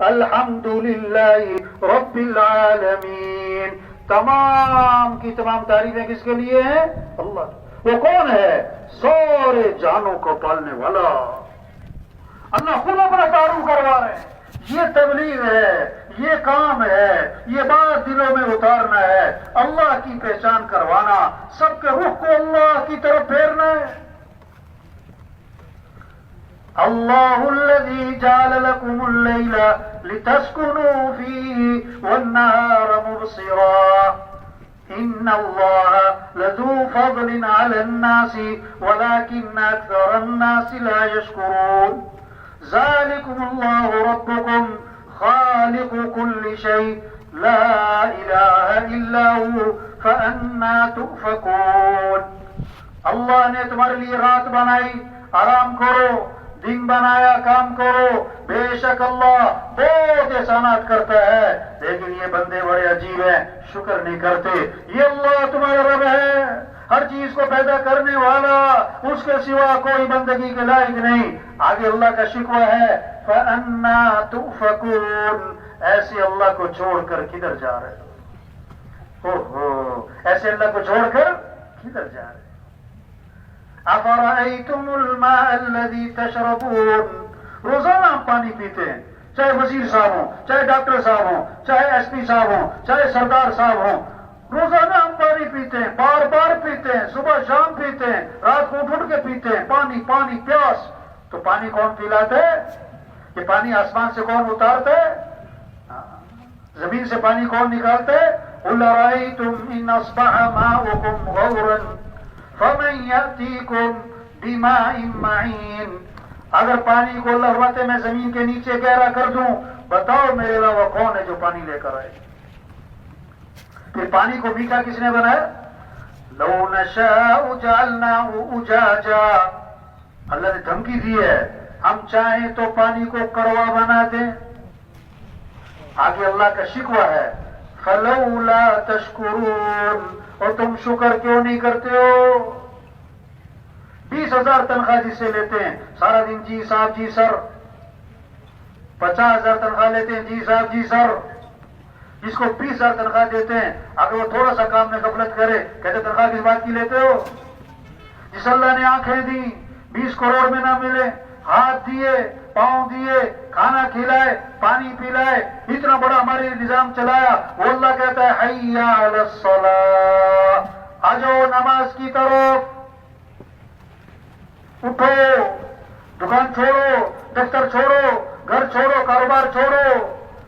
الحمدللہ رب العالمین. تمام کی تمام تعریفیں کس کے لیے ہیں؟ اللہ. وہ کون ہے؟ سارے جانوں کو پالنے والا. اللہ خود اپنا تعارف کروا رہے ہیں. یہ تبلیغ ہے، یہ کام ہے، یہ بات دلوں میں اتارنا ہے، اللہ کی پہچان کروانا، سب کے رخ کو اللہ کی طرف پھیرنا ہے. اللہ الذی جعل لکم اللیل لتسکنوا فیہ والنہار مبصرا ان اللہ لذو فضل علی الناس ولکن اکثر الناس لا یشکرون. ذالکم اللہ ربکم خالق کل شیء لا الہ الا ہوا فانا تؤفکون. اللہ نے تمہارے لیے رات بنائی، آرام کرو، دن بنایا، کام کرو. بے شک اللہ بہت احسانات کرتا ہے، لیکن یہ بندے بڑے عجیب ہیں، شکر نہیں کرتے. یہ اللہ تمہارا رب ہے، ہر چیز کو پیدا کرنے والا، اس کے سوا کوئی بندگی کے لائق نہیں. آگے اللہ کا شکوہ ہے فَأَنَّا تُؤْفَكُونَ. ایسے اللہ کو چھوڑ کر کدھر جا رہے ہو؟ ایسے اللہ کو چھوڑ کر کدھر جا رہے؟ افرأیتم الماء الذی تشربون. روزانہ ہم پانی پیتے ہیں، چاہے وزیر صاحب ہوں، چاہے ڈاکٹر صاحب ہوں، چاہے ایس پی صاحب ہوں، چاہے سردار صاحب ہوں. روزانہ ہم پانی پیتے ہیں، بار بار پیتے ہیں، صبح شام پیتے ہیں، رات کو اٹھ کے پیتے ہیں. پانی پانی پیاس. تو پانی کون پلاتا ہے؟ یہ پانی آسمان سے کون اتارتا ہے؟ زمین سے پانی کون نکالتا ہے؟ قل رأیتم ان اصبح ماؤکم غورا فمن یأتیکم بماء معین. اگر پانی کو لہوتے میں زمین کے نیچے گہرا کر دوں، بتاؤ میرے علاوہ کون ہے جو پانی لے کر آئے؟ پھر پانی کو میٹھا کس نے بنایا؟ لو نشاء جعلناہ اجاجا. اللہ نے دھمکی دی ہے، ہم چاہیں تو پانی کو کڑوا بنا دیں. آگے اللہ کا شکوہ ہے فلولا تشکرون. اور تم شکر کیوں نہیں کرتے ہو؟ 20,000 تنخواہ جس سے لیتے ہیں، سارا دن جی صاحب جی سر. 50,000 تنخواہ لیتے ہیں، جی صاحب جی سر. جس کو 20,000 تنخواہ دیتے ہیں، اگر وہ تھوڑا سا کام میں غفلت کرے، کہتے تنخواہ کس بات کی لیتے ہو؟ جس اللہ نے آنکھیں دی، 20 کروڑ میں نہ ملے، ہاتھ دیے، پاؤں دیے، کھانا کھلائے، پانی پلائے، اتنا بڑا ہمارے نظام چلایا، وہ اللہ کہتا ہے حی علی الصلاۃ. آجو نماز کی طرف، اٹھو، دکان چھوڑو، دفتر چھوڑو، گھر چھوڑو، کاروبار چھوڑو،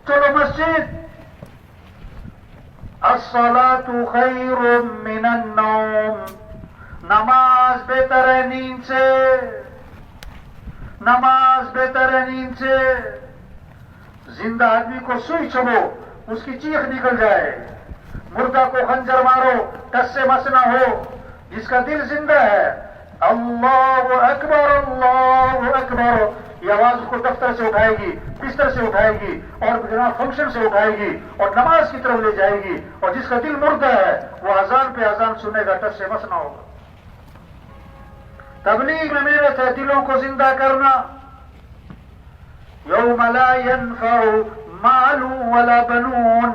چلو مسجد. الصلاۃ خیر من النوم. نماز بہتر ہے نیند سے، نماز بہتر ہے نیند سے. زندہ آدمی کو سوئی چھوڑو، اس کی چیخ نکل جائے. مردہ کو خنجر مارو، ٹس سے مس نہ ہو. جس کا دل زندہ ہے، اللہ اکبر اللہ اکبر، یہ آواز اس کو دفتر سے اٹھائے گی، بستر سے اٹھائے گی، اور فنکشن سے اٹھائے گی، اور نماز کی طرف لے جائے گی. اور جس کا دل مردہ ہے، وہ اذان پہ اذان سنے گا، ٹس سے مس نہ ہوگا. تبلیغ میں محنت ہے دلوں کو زندہ کرنا. یوم لا ينفع مال ولا بنون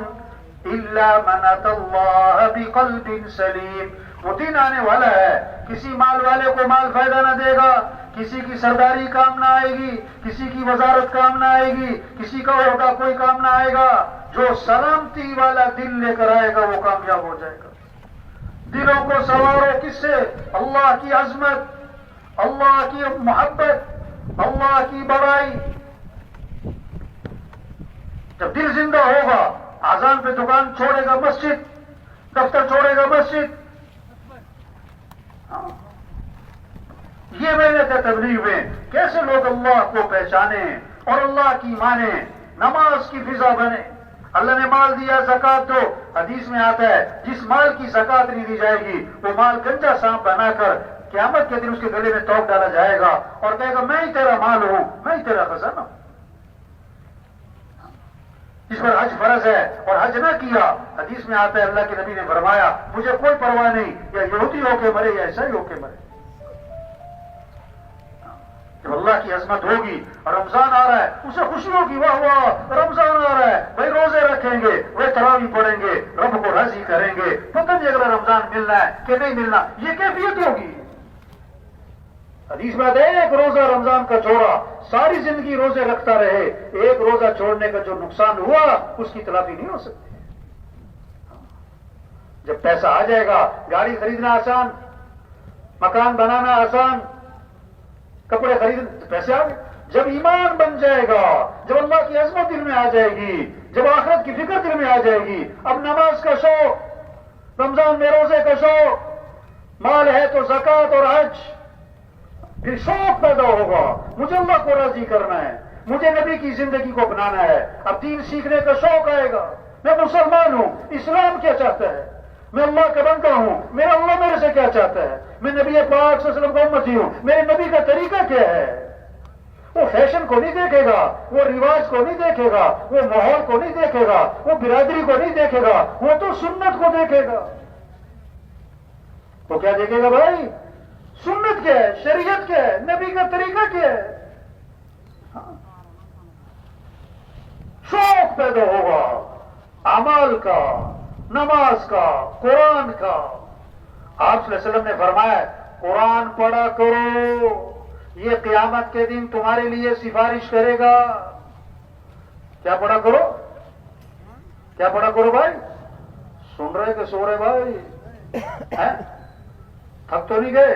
الا من اتى الله بقلب سلیم. وہ دن آنے والا ہے، کسی مال والے کو مال فائدہ نہ دے گا، کسی کی سرداری کام نہ آئے گی، کسی کی وزارت کام نہ آئے گی، کسی کا عہدہ کوئی کام نہ آئے گا. جو سلامتی والا دل لے کر آئے گا وہ کامیاب ہو جائے گا. دلوں کو سنوارو کس سے؟ اللہ کی عظمت، اللہ کی محبت، اللہ کی بڑائی. جب دل زندہ ہوگا، اذان پہ دکان چھوڑے گا مسجد، دفتر چھوڑے گا مسجد. یہ محنت ہے تبلیغ میں، کیسے لوگ اللہ کو پہچانیں اور اللہ کی مانیں، نماز کی فضا بنے. اللہ نے مال دیا، زکات دو. حدیث میں آتا ہے جس مال کی زکات نہیں دی جائے گی، وہ مال گنجا سانپ بنا کر قیامت کے دن اس کے گلے میں توق ڈالا جائے گا اور کہے گا میں ہی تیرا مال ہوں، میں ہی تیرا خزانہ ہوں. جس پر حج فرض ہے اور حج نہ کیا، حدیث میں آتا ہے اللہ کے نبی نے فرمایا مجھے کوئی پرواہ نہیں، یا یہودی ہو کے مرے یا عیسائی ہو کے مرے. جب اللہ کی عظمت ہوگی اور رمضان آ رہا ہے، اسے خوشی ہوگی، واہ واہ رمضان رکھیں گے، وہ تراویح پڑھیں گے، رب کو راضی کریں گے، پتہ نہیں اگلا رمضان ملنا ہے کہ نہیں ملنا، یہ کیفیت ہوگی۔ حدیث میں آتا ہے ایک روزہ رمضان کا چھوڑا ساری زندگی روزے رکھتا رہے، ایک روزہ چھوڑنے کا جو نقصان ہوا اس کی تلافی نہیں ہو سکتی۔ جب پیسہ آ جائے گا، گاڑی خریدنا آسان، مکان بنانا آسان، کپڑے خریدنا، پیسے آ گئے۔ جب ایمان بن جائے گا، جب اللہ کی عظمت دل میں آ جائے گی، جب آخرت کی فکر دل میں آ جائے گی، اب نماز کا شوق، رمضان میں روزے کا شوق، مال ہے تو زکوٰۃ اور حج، پھر شوق پیدا ہوگا، مجھے اللہ کو راضی کرنا ہے، مجھے نبی کی زندگی کو اپنانا ہے، اب دین سیکھنے کا شوق آئے گا، میں مسلمان ہوں، اسلام کیا چاہتا ہے، میں اللہ کا بندہ ہوں، میرا اللہ میرے سے کیا چاہتا ہے، میں نبی پاک صلی اللہ علیہ وسلم کا امتی ہوں، میرے نبی کا طریقہ کیا ہے۔ وہ فیشن کو نہیں دیکھے گا، وہ رواج کو نہیں دیکھے گا، وہ ماحول کو نہیں دیکھے گا، وہ برادری کو نہیں دیکھے گا، وہ تو سنت کو دیکھے گا۔ تو کیا دیکھے گا بھائی؟ سنت کیا ہے، شریعت کیا ہے، نبی کا طریقہ کیا ہے۔ شوق پیدا ہوگا اعمال کا، نماز کا، قرآن کا۔ آپ صلی اللہ علیہ وسلم نے فرمایا قرآن پڑھا کرو، یہ قیامت کے دن تمہارے لیے سفارش کرے گا۔ کیا پڑھا کرو؟ کیا پڑھا کرو بھائی؟ سن رہے کہ سو رہے بھائی؟ تھک تو نہیں گئے؟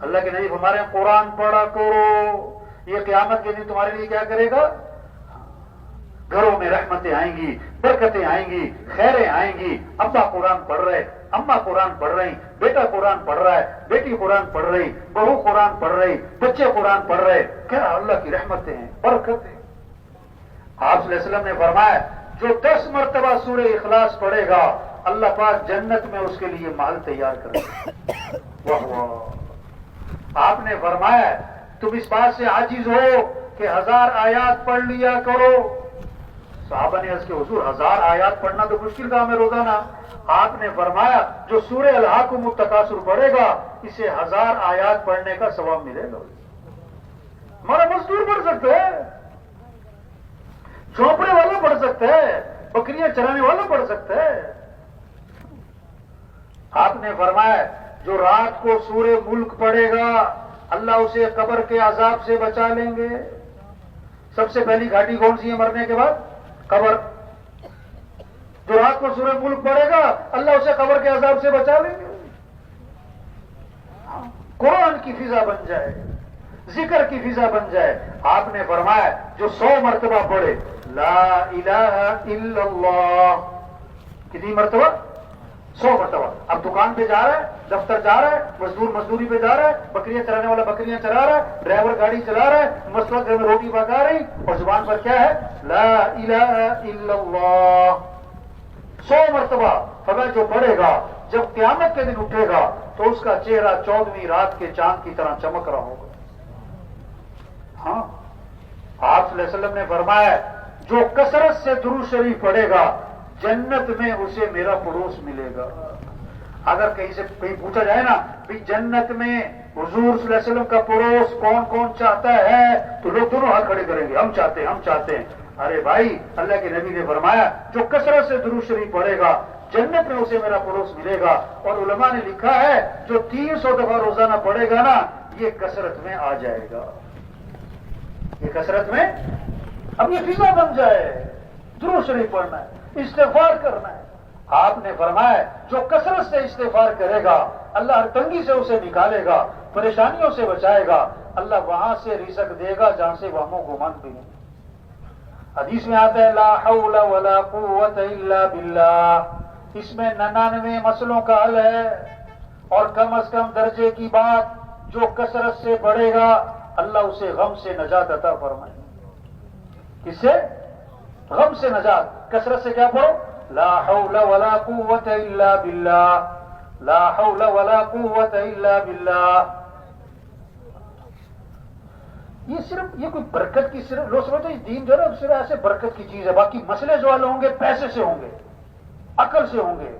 اللہ کے نبی ہمارے قرآن پڑھا کرو، یہ قیامت کے دن تمہارے لیے کیا کرے گا؟ گھروں میں رحمتیں آئیں گی، برکتیں آئیں گی، خیریں آئیں گی۔ ابا قرآن پڑھ رہے، اماں قرآن پڑھ رہی، بیٹا قرآن پڑھ رہا ہے، بیٹی قرآن پڑھ رہی، بہو قرآن پڑھ رہی، بچے قرآن پڑھ رہے، کیا اللہ کی رحمتیں ہیں، برکتیں۔ آپ صلی اللہ علیہ وسلم نے فرمایا جو 10 مرتبہ سورہ اخلاص پڑھے گا اللہ پاک جنت میں اس کے لیے محل تیار کرے گا۔ واہ واہ۔ آپ نے فرمایا تم اس بات سے عاجز ہو کہ 1000 آیات پڑھ لیا کرو۔ صحابہ نے اس کے حضور 1000 آیات پڑھنا تو مشکل کام ہے روزانہ۔ آپ نے فرمایا جو سورہ الہاکم التکاثر پڑھے گا اسے 1000 آیات پڑھنے کا ثواب ملے گا۔ ہمارا مزدور پڑھ سکتا ہے، جھونپڑے والا پڑھ سکتا ہے، بکریاں چرانے والا پڑھ سکتا ہے۔ آپ نے فرمایا جو رات کو سورہ ملک پڑھے گا اللہ اسے قبر کے عذاب سے بچا لیں گے۔ سب سے پہلی گھاٹی کون سی ہے مرنے کے بعد؟ قبر۔ جو رات کو سورہ ملک پڑھے گا اللہ اسے قبر کے عذاب سے بچا لیں گے۔ قرآن کی فضا بن جائے، ذکر کی فضا بن جائے۔ آپ نے فرمایا جو 100 مرتبہ پڑھے لا الہ الا اللہ، کتنی مرتبہ؟ 100 مرتبہ۔ اب دکان پہ جا رہا ہے، دفتر جا رہا ہے، مزدور مزدوری پہ جا رہا ہے، بکریاں چرانے والا بکریاں چرا رہا ہے، ڈرائیور گاڑی چلا رہا ہے، مسلط گھر میں روٹی پکا رہی، اور زبان پر کیا ہے؟ لا الہ الا اللہ۔ 100 مرتبہ فرمایا جو پڑھے گا جب قیامت کے دن اٹھے گا تو اس کا چہرہ 14ویں رات کے چاند کی طرح چمک رہا ہوگا۔ ہاں، آپ صلی اللہ علیہ وسلم نے فرمایا جو کثرت سے درود شریف پڑھے گا جنت میں اسے میرا پڑوس ملے گا۔ اگر کہیں سے کہیں پوچھا جائے نا بھی جنت میں حضور صلی اللہ علیہ وسلم کا پڑوس کون کون چاہتا ہے تو لوگ دونوں ہاتھ کھڑے کریں گے، ہم چاہتے ہیں، ہم چاہتے ہیں۔ ارے بھائی اللہ کے نبی نے فرمایا جو کثرت سے درود شریف پڑھے گا جنت میں اسے میرا پڑوس ملے گا۔ اور علماء نے لکھا ہے جو 300 دفعہ روزانہ پڑھے گا نا یہ کثرت میں آ جائے گا، یہ کثرت میں اب یہ فضا بن جائے، درود شریف پڑھنا ہے، استغفار کرنا ہے۔ آپ نے فرمایا جو کثرت سے استغفار کرے گا اللہ ہر تنگی سے اسے نکالے گا، پریشانیوں سے بچائے گا، اللہ وہاں سے رزق دے گا جہاں سے وہم و گمان بھی نہیں۔ حدیث میں آتا ہے لا حول ولا قوت الا باللہ، اس میں 99 مسئلوں کا حل ہے، اور کم از کم درجے کی بات جو کثرت سے پڑھے گا اللہ اسے غم سے نجات عطا فرمائے۔ کس سے؟ غم سے نجات۔ کثرت سے کیا پڑھو؟ لا حول ولا قوت الا باللہ، لا حول ولا قوت الا باللہ۔ یہ صرف یہ کوئی برکت کی صرف لوگ سمجھتے ہیں دین جو ہے نا صرف ایسے برکت کی چیز ہے، باقی مسئلے جو حل ہوں گے پیسے سے ہوں گے، عقل سے ہوں گے،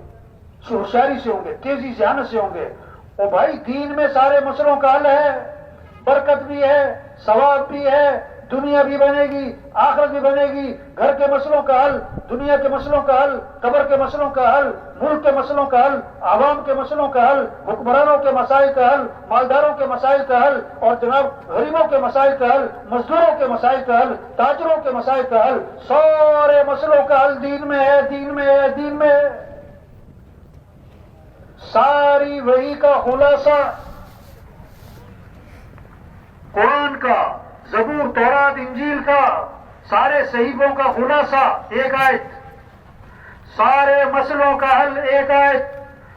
ہوشیاری سے ہوں گے، تیزی سے آنے سے ہوں گے۔ اور بھائی دین میں سارے مسئلوں کا حل ہے، برکت بھی ہے، ثواب بھی ہے، دنیا بھی بنے گی، آخرت بھی بنے گی، گھر کے مسئلوں کا حل، دنیا کے مسئلوں کا حل، قبر کے مسئلوں کا حل، ملک کے مسئلوں کا حل، عوام کے مسئلوں کا حل، حکمرانوں کے مسائل کا حل، مالداروں کے مسائل کا حل، اور جناب غریبوں کے مسائل کا حل، مزدوروں کے مسائل کا حل، تاجروں کے مسائل کا حل، سارے مسئلوں کا حل دین میں ہے، دین میں ہے، دین میں ہے۔ ساری وحی کا خلاصہ قرآن کا، زبور، تورات، انجیل کا، سارے صحیفوں کا خلاصہ ایک آیت، سارے مسئلوں کا حل ایک آیت،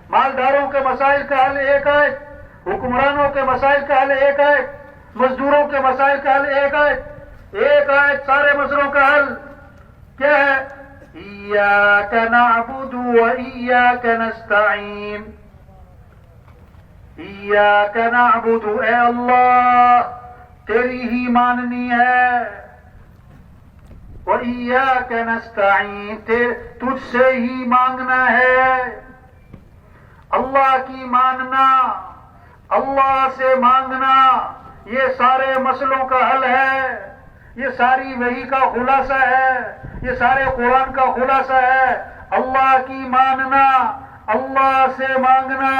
مالداروں کے مسائل کا حل ایک آیت، حکمرانوں کے مسائل کا حل ایک آیت، مزدوروں کے مسائل کا حل ایک آیت، ایک آیت، سارے مسئلوں کا حل کیا ہے؟ ایاک نعبد و ایاک نستعین، ایاک نعبد، اے اللہ تیری ہی ماننی ہے، وَإِيَّاكَ نَسْتَعِينُ، تجھ سے ہی مانگنا ہے، اللہ کی ماننا، اللہ سے مانگنا، یہ سارے مسئلوں کا حل ہے، یہ ساری وحی کا خلاصہ ہے، یہ سارے قرآن کا خلاصہ ہے، اللہ کی ماننا، اللہ سے مانگنا،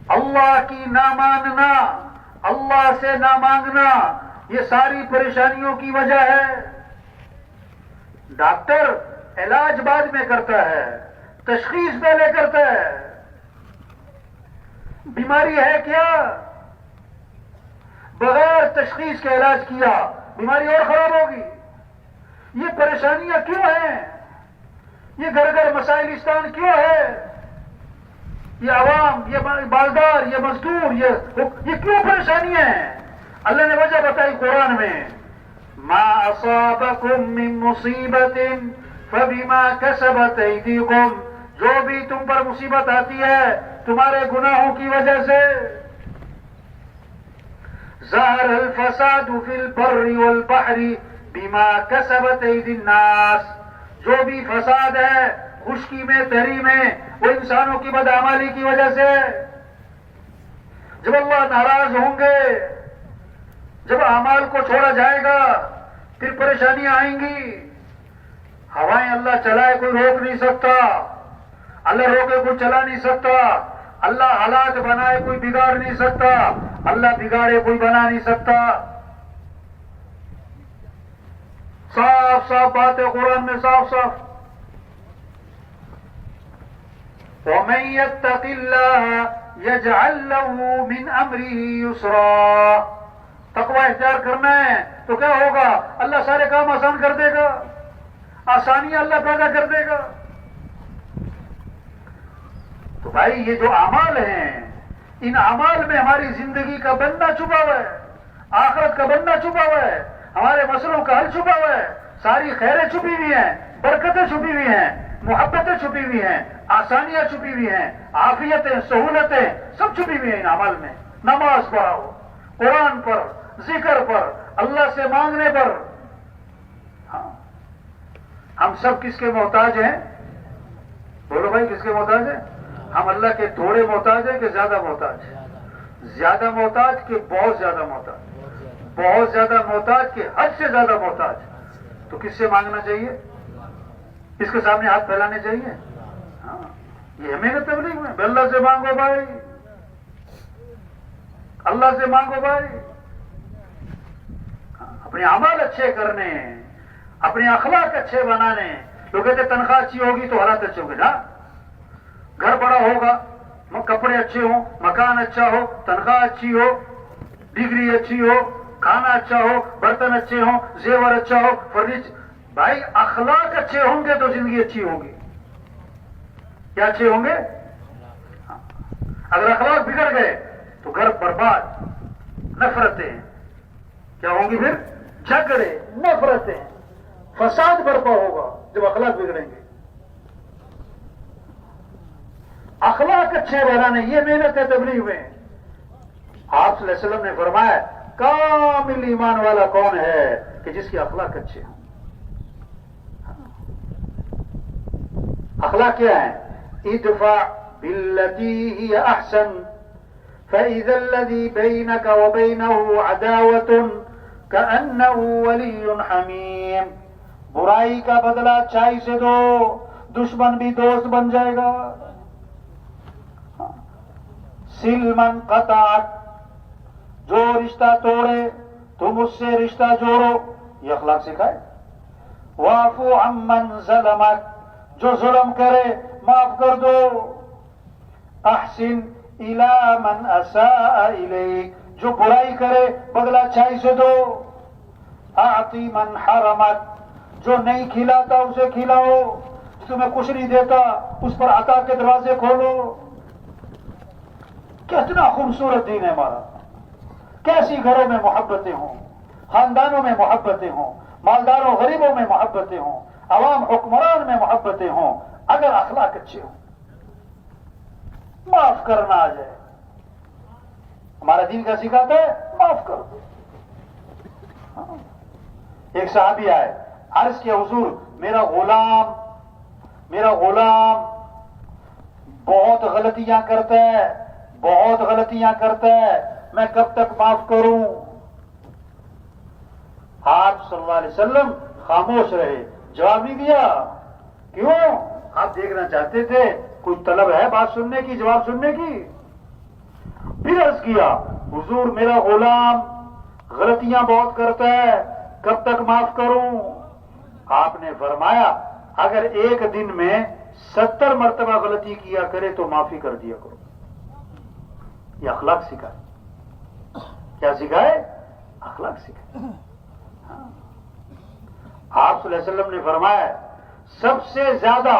اللہ کی نہ ماننا، اللہ سے نہ مانگنا، یہ ساری پریشانیوں کی وجہ ہے۔ ڈاکٹر علاج بعد میں کرتا ہے، تشخیص پہلے کرتا ہے۔ بیماری ہے کیا؟ بغیر تشخیص کے علاج کیا بیماری اور خراب ہوگی۔ یہ پریشانیاں کیوں ہیں؟ یہ گھر گھر مسائلستان کیوں ہے؟ یہ عوام، یہ مالدار، یہ مزدور، یہ کیوں پریشانیاں ہیں؟ اللہ نے وجہ بتائی قرآن میں، ما اصابکم من مصیبت فبما کسبت ایدیکم، جو بھی تم پر مصیبت آتی ہے تمہارے گناہوں کی وجہ سے۔ ظہر الفساد فی البر والبحر بما کسبت ایدی الناس، جو بھی فساد ہے خشکی میں، تری میں، وہ انسانوں کی بدعمالی کی وجہ سے۔ جب اللہ ناراض ہوں گے، جب اعمال کو چھوڑا جائے گا، پھر پریشانیاں آئیں گی۔ ہوائیں اللہ چلائے کوئی روک نہیں سکتا، اللہ روکے کوئی چلا نہیں سکتا، اللہ حالات بنائے کوئی بگاڑ نہیں سکتا، اللہ بگاڑے کوئی بنا نہیں سکتا۔ صاف صاف بات ہے قرآن میں، صاف صاف، وَمَن يَتَّقِ اللَّهَ يَجْعَل لَّهُ مِنْ أَمْرِهِ يُسْرًا، تقوی اختیار کرنا ہے تو کیا ہوگا؟ اللہ سارے کام آسان کر دے گا، آسانیاں اللہ پیدا کر دے گا۔ تو بھائی یہ جو اعمال ہیں، ان اعمال میں ہماری زندگی کا بندہ چھپا ہوا ہے، آخرت کا بندہ چھپا ہوا ہے، ہمارے مسئلوں کا حل چھپا ہوا ہے، ساری خیریں چھپی ہوئی ہیں، برکتیں چھپی ہوئی ہیں، محبتیں چھپی ہوئی ہیں، آسانیاں چھپی ہوئی ہیں، عافیتیں، سہولتیں سب چھپی ہوئی ہیں ان اعمال میں۔ نماز پڑھو، قرآن پر، ذکر پر، اللہ سے مانگنے پر۔ ہاں، ہم سب کس کے محتاج ہیں؟ بولو بھائی، کس کے محتاج ہیں؟ ہم اللہ کے تھوڑے محتاج ہیں کہ زیادہ محتاج؟ زیادہ محتاج کہ بہت زیادہ محتاج؟ بہت زیادہ محتاج کہ حد سے زیادہ محتاج؟ تو کس سے مانگنا چاہیے؟ اس کے سامنے ہاتھ پھیلانے چاہیے؟ ہاں، یہ ہمیں نہ تبلیغ میں اللہ سے مانگو بھائی، اللہ سے مانگو بھائی۔ اپنے اعمال اچھے کرنے، اپنے اخلاق اچھے بنانے۔ لوگ کہتے تنخواہ اچھی ہوگی تو حالات اچھے ہوں گے، نا؟ گھر بڑا ہوگا، کپڑے اچھے ہوں، مکان اچھا ہو، تنخواہ اچھی ہو، ڈگری اچھی ہو، کھانا اچھا ہو، برتن اچھے ہوں، زیور اچھا ہو، فرنیچر۔ بھائی اخلاق اچھے ہوں گے تو زندگی اچھی ہوگی۔ کیا اچھے ہوں گے؟ اگر اخلاق بگڑ گئے تو گھر برباد، نفرتیں کیا ہوں گی؟ پھر جھگڑے، نفرتیں، فساد برپا ہوگا جب اخلاق بگڑیں گے۔ اخلاق اچھے بنانے، یہ محنت ہے تبلیغ میں۔ آپ صلی اللہ علیہ وسلم نے فرمایا کامل ایمان والا کون ہے؟ کہ جس کے اخلاق اچھے ہوں۔ اخلاق کیا ہے؟ ادفع باللتی ہی احسن فإذا الذي بينك وبينه عداوة كأنه ولي حميم. برائی کا بدلہ اچھائی سے دو، دشمن بھی دوست بن جائے گا. سل من قطعک، جو رشتہ توڑے تم اس سے رشتہ جوڑو، یہ اخلاق سکھائے. واعفو عمن ظلمک، جو ظلم کرے معاف کر دو. احسن الی من اساء الیک، جو برائی کرے بدلہ اچھائی سے دو. اعطی من حرمک، جو نہیں کھلاتا اسے کھلاؤ، جو تمہیں کچھ نہیں دیتا اس پر عطا کے دروازے کھولو. کتنا خوبصورت دین ہے ہمارا. کیسی گھروں میں محبتیں ہوں، خاندانوں میں محبتیں ہوں، مالداروں غریبوں میں محبتیں ہوں، عوام حکمران میں محبتیں ہوں، اگر اخلاق اچھے ہوں. معاف کرنا آ جائے. ہمارا دین کا سکھاتا ہے معاف کر دو. ایک صحابی آئے، عرض کیا حضور میرا غلام بہت غلطیاں کرتا ہے، میں کب تک معاف کروں؟ آپ صلی اللہ علیہ وسلم خاموش رہے، جواب نہیں دیا. کیوں؟ آپ دیکھنا چاہتے تھے کوئی طلب ہے بات سننے کی، جواب سننے کی. پھر عرض کیا حضور میرا غلام غلطیاں بہت کرتا ہے، کب تک معاف کروں؟ آپ نے فرمایا اگر ایک دن میں 70 مرتبہ غلطی کیا کرے تو معافی کر دیا کرو. یہ اخلاق سکھائے. کیا سکھائے؟ اخلاق سکھائے. آپ صلی اللہ علیہ وسلم نے فرمایا سب سے زیادہ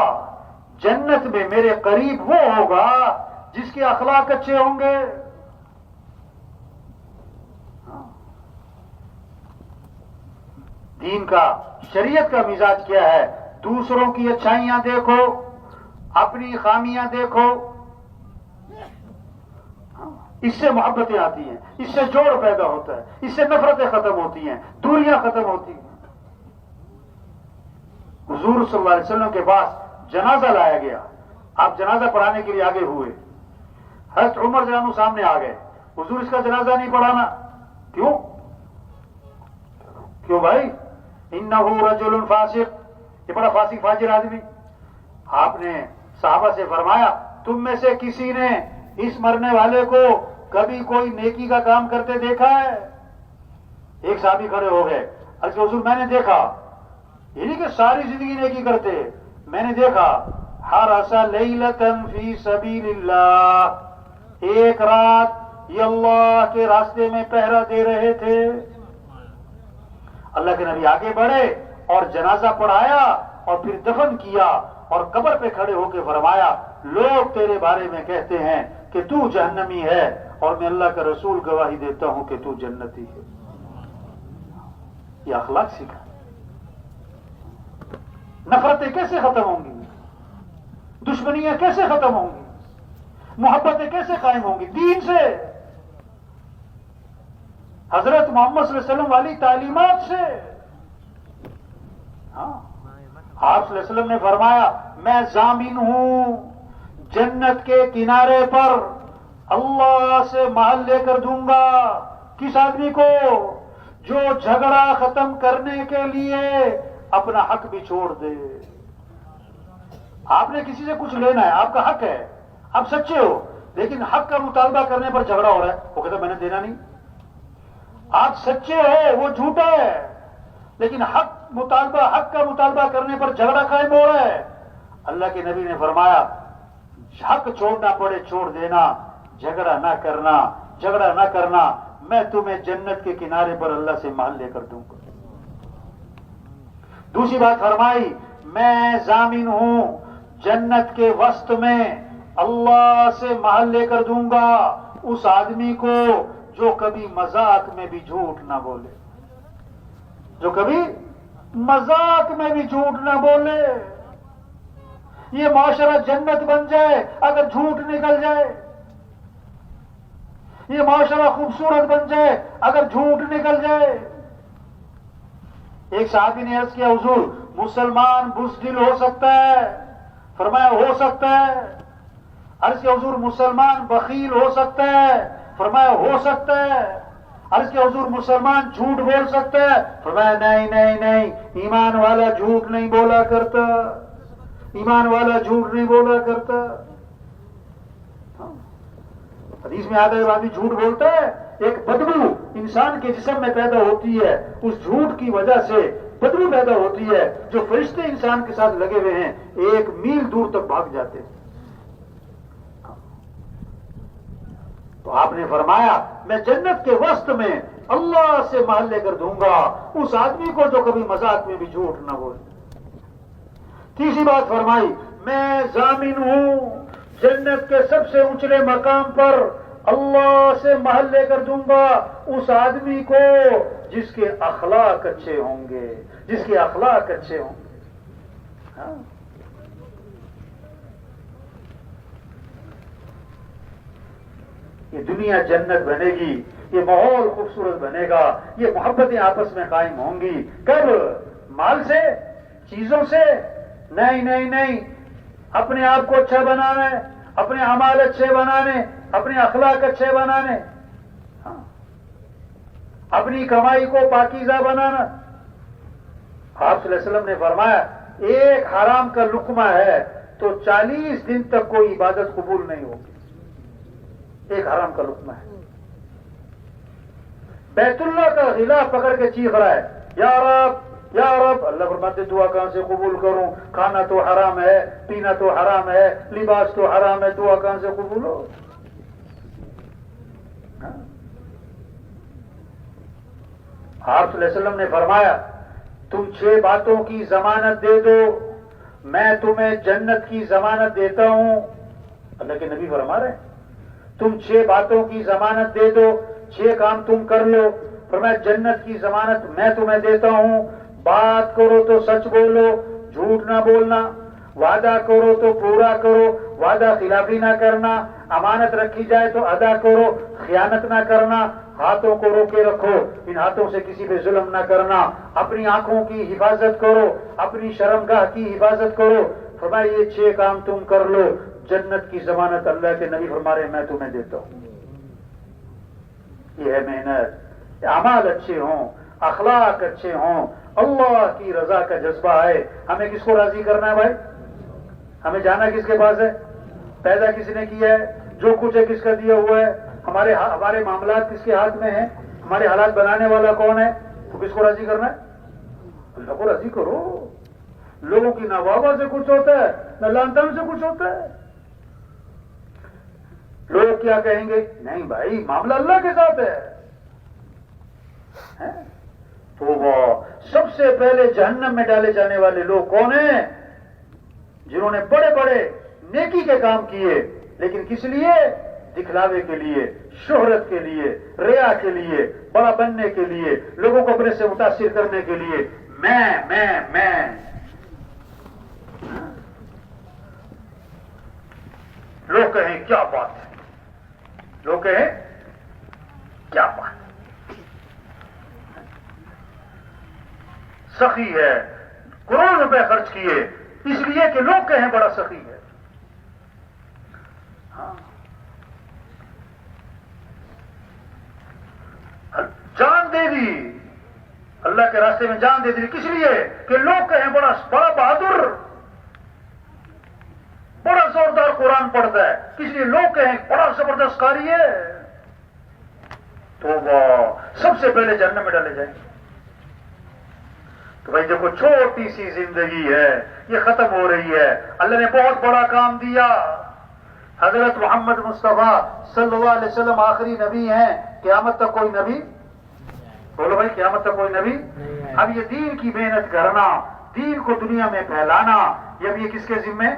جنت میں میرے قریب وہ ہوگا جس کے اخلاق اچھے ہوں گے. دین کا، شریعت کا مزاج کیا ہے؟ دوسروں کی اچھائیاں دیکھو، اپنی خامیاں دیکھو. اس سے محبتیں آتی ہیں، اس سے جوڑ پیدا ہوتا ہے، اس سے نفرتیں ختم ہوتی ہیں، دوریاں ختم ہوتی ہیں. حضور صلی اللہ علیہ وسلم کے پاس جنازہ لایا گیا. آپ جنازہ پڑھانے کے لیے آگے ہوئے. حضرت عمر رضی اللہ عنہ سامنے آ گئے. حضور اس کا جنازہ نہیں پڑھانا. کیوں بھائی؟ انہ رجل فاسق، یہ بڑا فاسق فاجر آدمی. آپ نے صحابہ سے فرمایا تم میں سے کسی نے اس مرنے والے کو کبھی کوئی نیکی کا کام کرتے دیکھا ہے؟ ایک صحابی کھڑے ہو گئے. اچھا حضور میں نے دیکھا. یہ نہیں کہ ساری زندگی نیکی کرتے، میں نے دیکھا. حرس لیلۃ فی سبیل اللہ، ایک رات یہ اللہ کے راستے میں پہرا دے رہے تھے. اللہ کے نبی آگے بڑھے اور جنازہ پڑھایا اور پھر دفن کیا اور قبر پہ کھڑے ہو کے فرمایا لوگ تیرے بارے میں کہتے ہیں کہ تو جہنمی ہے اور میں اللہ کا رسول گواہی دیتا ہوں کہ تو جنتی ہے. یہ اخلاق سیکھا. نفرتیں کیسے ختم ہوں گی؟ دشمنیاں کیسے ختم ہوں گی؟ محبتیں کیسے قائم ہوں گی؟ دین سے، حضرت محمد صلی اللہ علیہ وسلم والی تعلیمات سے. آپ صلی اللہ علیہ وسلم نے فرمایا میں ضامن ہوں جنت کے کنارے پر اللہ سے محل لے کر دوں گا کس آدمی کو؟ جو جھگڑا ختم کرنے کے لیے اپنا حق بھی چھوڑ دے. آپ نے کسی سے کچھ لینا ہے، آپ کا حق ہے، آپ سچے ہو، لیکن حق کا مطالبہ کرنے پر جھگڑا ہو رہا ہے، وہ کہتا میں نے دینا نہیں. آپ سچے ہو، وہ جھوٹا ہے، لیکن حق کا مطالبہ کرنے پر جھگڑا قائم ہو رہا ہے. اللہ کے نبی نے فرمایا حق چھوڑنا پڑے چھوڑ دینا، جھگڑا نہ کرنا، میں تمہیں جنت کے کنارے پر اللہ سے محل لے کر دوں گا. دوسری بات فرمائی میں ضامن ہوں جنت کے وسط میں اللہ سے محل لے کر دوں گا اس آدمی کو جو کبھی مذاق میں بھی جھوٹ نہ بولے. جو کبھی مذاق میں بھی جھوٹ نہ بولے. یہ معاشرہ جنت بن جائے اگر جھوٹ نکل جائے. یہ معاشرہ خوبصورت بن جائے اگر جھوٹ نکل جائے. ایک صحابی نے عرض کیا حضور مسلمان بزدل ہو سکتا ہے؟ فرمایا ہو سکتا ہے. عرض کیا حضور مسلمان بخیل ہو سکتا ہے؟ فرمایا ہو سکتا ہے. عرض کہ حضور مسلمان جھوٹ بول سکتا ہے؟ فرمایا نہیں نہیں نہیں، ایمان والا جھوٹ نہیں بولا کرتا، ایمان والا جھوٹ نہیں بولا کرتا. حدیث میں آتا ہے آدمی جھوٹ بولتا ہے، ایک بدبو انسان کے جسم میں پیدا ہوتی ہے، اس جھوٹ کی وجہ سے بدبو پیدا ہوتی ہے، جو فرشتے انسان کے ساتھ لگے ہوئے ہیں 1 میل دور تک بھاگ جاتے ہیں. تو آپ نے فرمایا میں جنت کے وسط میں اللہ سے محل لے کر دوں گا اس آدمی کو جو کبھی مذاق میں بھی جھوٹ نہ بولے. تیسری بات فرمائی میں ضامن ہوں جنت کے سب سے اونچے مقام پر اللہ سے محل لے کر دوں گا اس آدمی کو جس کے اخلاق اچھے ہوں گے، جس کے اخلاق اچھے ہوں گے. ہاں یہ دنیا جنت بنے گی، یہ ماحول خوبصورت بنے گا، یہ محبتیں آپس میں قائم ہوں گی. کب؟ مال سے، چیزوں سے نہیں نہیں نہیں. اپنے آپ کو اچھا بنانا ہے، اپنے اعمال اچھے بنانے، اپنے اخلاق اچھے بنانے، ہاں اپنی کمائی کو پاکیزہ بنانا. آپ صلی اللہ علیہ وسلم نے فرمایا ایک حرام کا لقمہ ہے تو 40 دن تک کوئی عبادت قبول نہیں ہوگی. ایک حرام کا لقمہ ہے. بیت اللہ کا غلاف پکڑ کے چیخ رہا ہے یا رب یا رب. اللہ فرماتے دعا کہاں سے قبول کروں؟ کھانا تو حرام ہے، پینا تو حرام ہے، لباس تو حرام ہے، دعا کہاں سے قبول ہو؟ آپ صلی اللہ علیہ وسلم نے فرمایا تم 6 باتوں کی ضمانت دے دو میں تمہیں جنت کی ضمانت دیتا ہوں. اللہ کے نبی فرما رہے ہیں تم 6 باتوں کی ضمانت دے دو، 6 کام تم کر لو، فرمایا جنت کی ضمانت میں تمہیں دیتا ہوں. بات کرو تو سچ بولو، جھوٹ نہ بولنا، وعدہ کرو تو پورا کرو، وعدہ خلافی نہ کرنا، امانت رکھی جائے تو ادا کرو، خیانت نہ کرنا، ہاتھوں کو روکے رکھو، ان ہاتھوں سے کسی پہ ظلم نہ کرنا، اپنی آنکھوں کی حفاظت کرو، اپنی شرمگاہ کی حفاظت کرو. فرمایا یہ 6 کام تم کر لو، جنت کی ضمانت اللہ کے نبی فرما رہے میں تمہیں دیتا ہوں. یہ ہے محنت. اعمال اچھے ہوں، اخلاق اچھے ہوں، اللہ کی رضا کا جذبہ ہے. ہمیں کس کو راضی کرنا ہے بھائی؟ ہمیں جانا کس کے پاس ہے؟ پیدا کس نے کیا ہے؟ جو کچھ ہے کس کا دیا ہوا ہے؟ ہمارے معاملات کس کے ہاتھ میں ہیں؟ ہمارے حالات بنانے والا کون ہے؟ تو کس کو راضی کرنا ہے؟ اللہ کو راضی کرو. لوگوں کی نہ واہ واہ سے کچھ ہوتا ہے نہ لان تان سے کچھ ہوتا ہے. لوگ کیا کہیں گے؟ نہیں بھائی معاملہ اللہ کے ساتھ ہے. تو وہ سب سے پہلے جہنم میں ڈالے جانے والے لوگ کون ہیں؟ جنہوں نے بڑے بڑے نیکی کے کام کیے لیکن کس لیے؟ دکھلاوے کے لیے، شہرت کے لیے، ریا کے لیے، بڑا بننے کے لیے، لوگوں کو اپنے سے متاثر کرنے کے لیے. میں لوگ کہیں کیا بات ہے، لوگ کہیں کیا بات، سخی ہے، کروڑ روپے خرچ کیے اس لیے کہ لوگ کہیں بڑا سخی ہے. ہاں جان دے دی، اللہ کے راستے میں جان دے دی کس لیے؟ کہ لوگ کہیں بڑا بہادر، بڑا زوردار قرآن پڑھتا ہے، کس لیے لوگ کہیں بڑا زبردست قاری ہے. تو وہ سب سے پہلے جہنم میں ڈالے جائیں گے. تو بھائی دیکھو چھوٹی سی زندگی ہے یہ ختم ہو رہی ہے. اللہ نے بہت بڑا کام دیا. حضرت محمد مصطفیٰ صلی اللہ علیہ وسلم آخری نبی ہیں. قیامت تک کوئی نبی، بولو بھائی قیامت تک کوئی نبی. اب یہ دین کی محنت کرنا، دین کو دنیا میں پھیلانا، یہ اب یہ کس کے ذمہ؟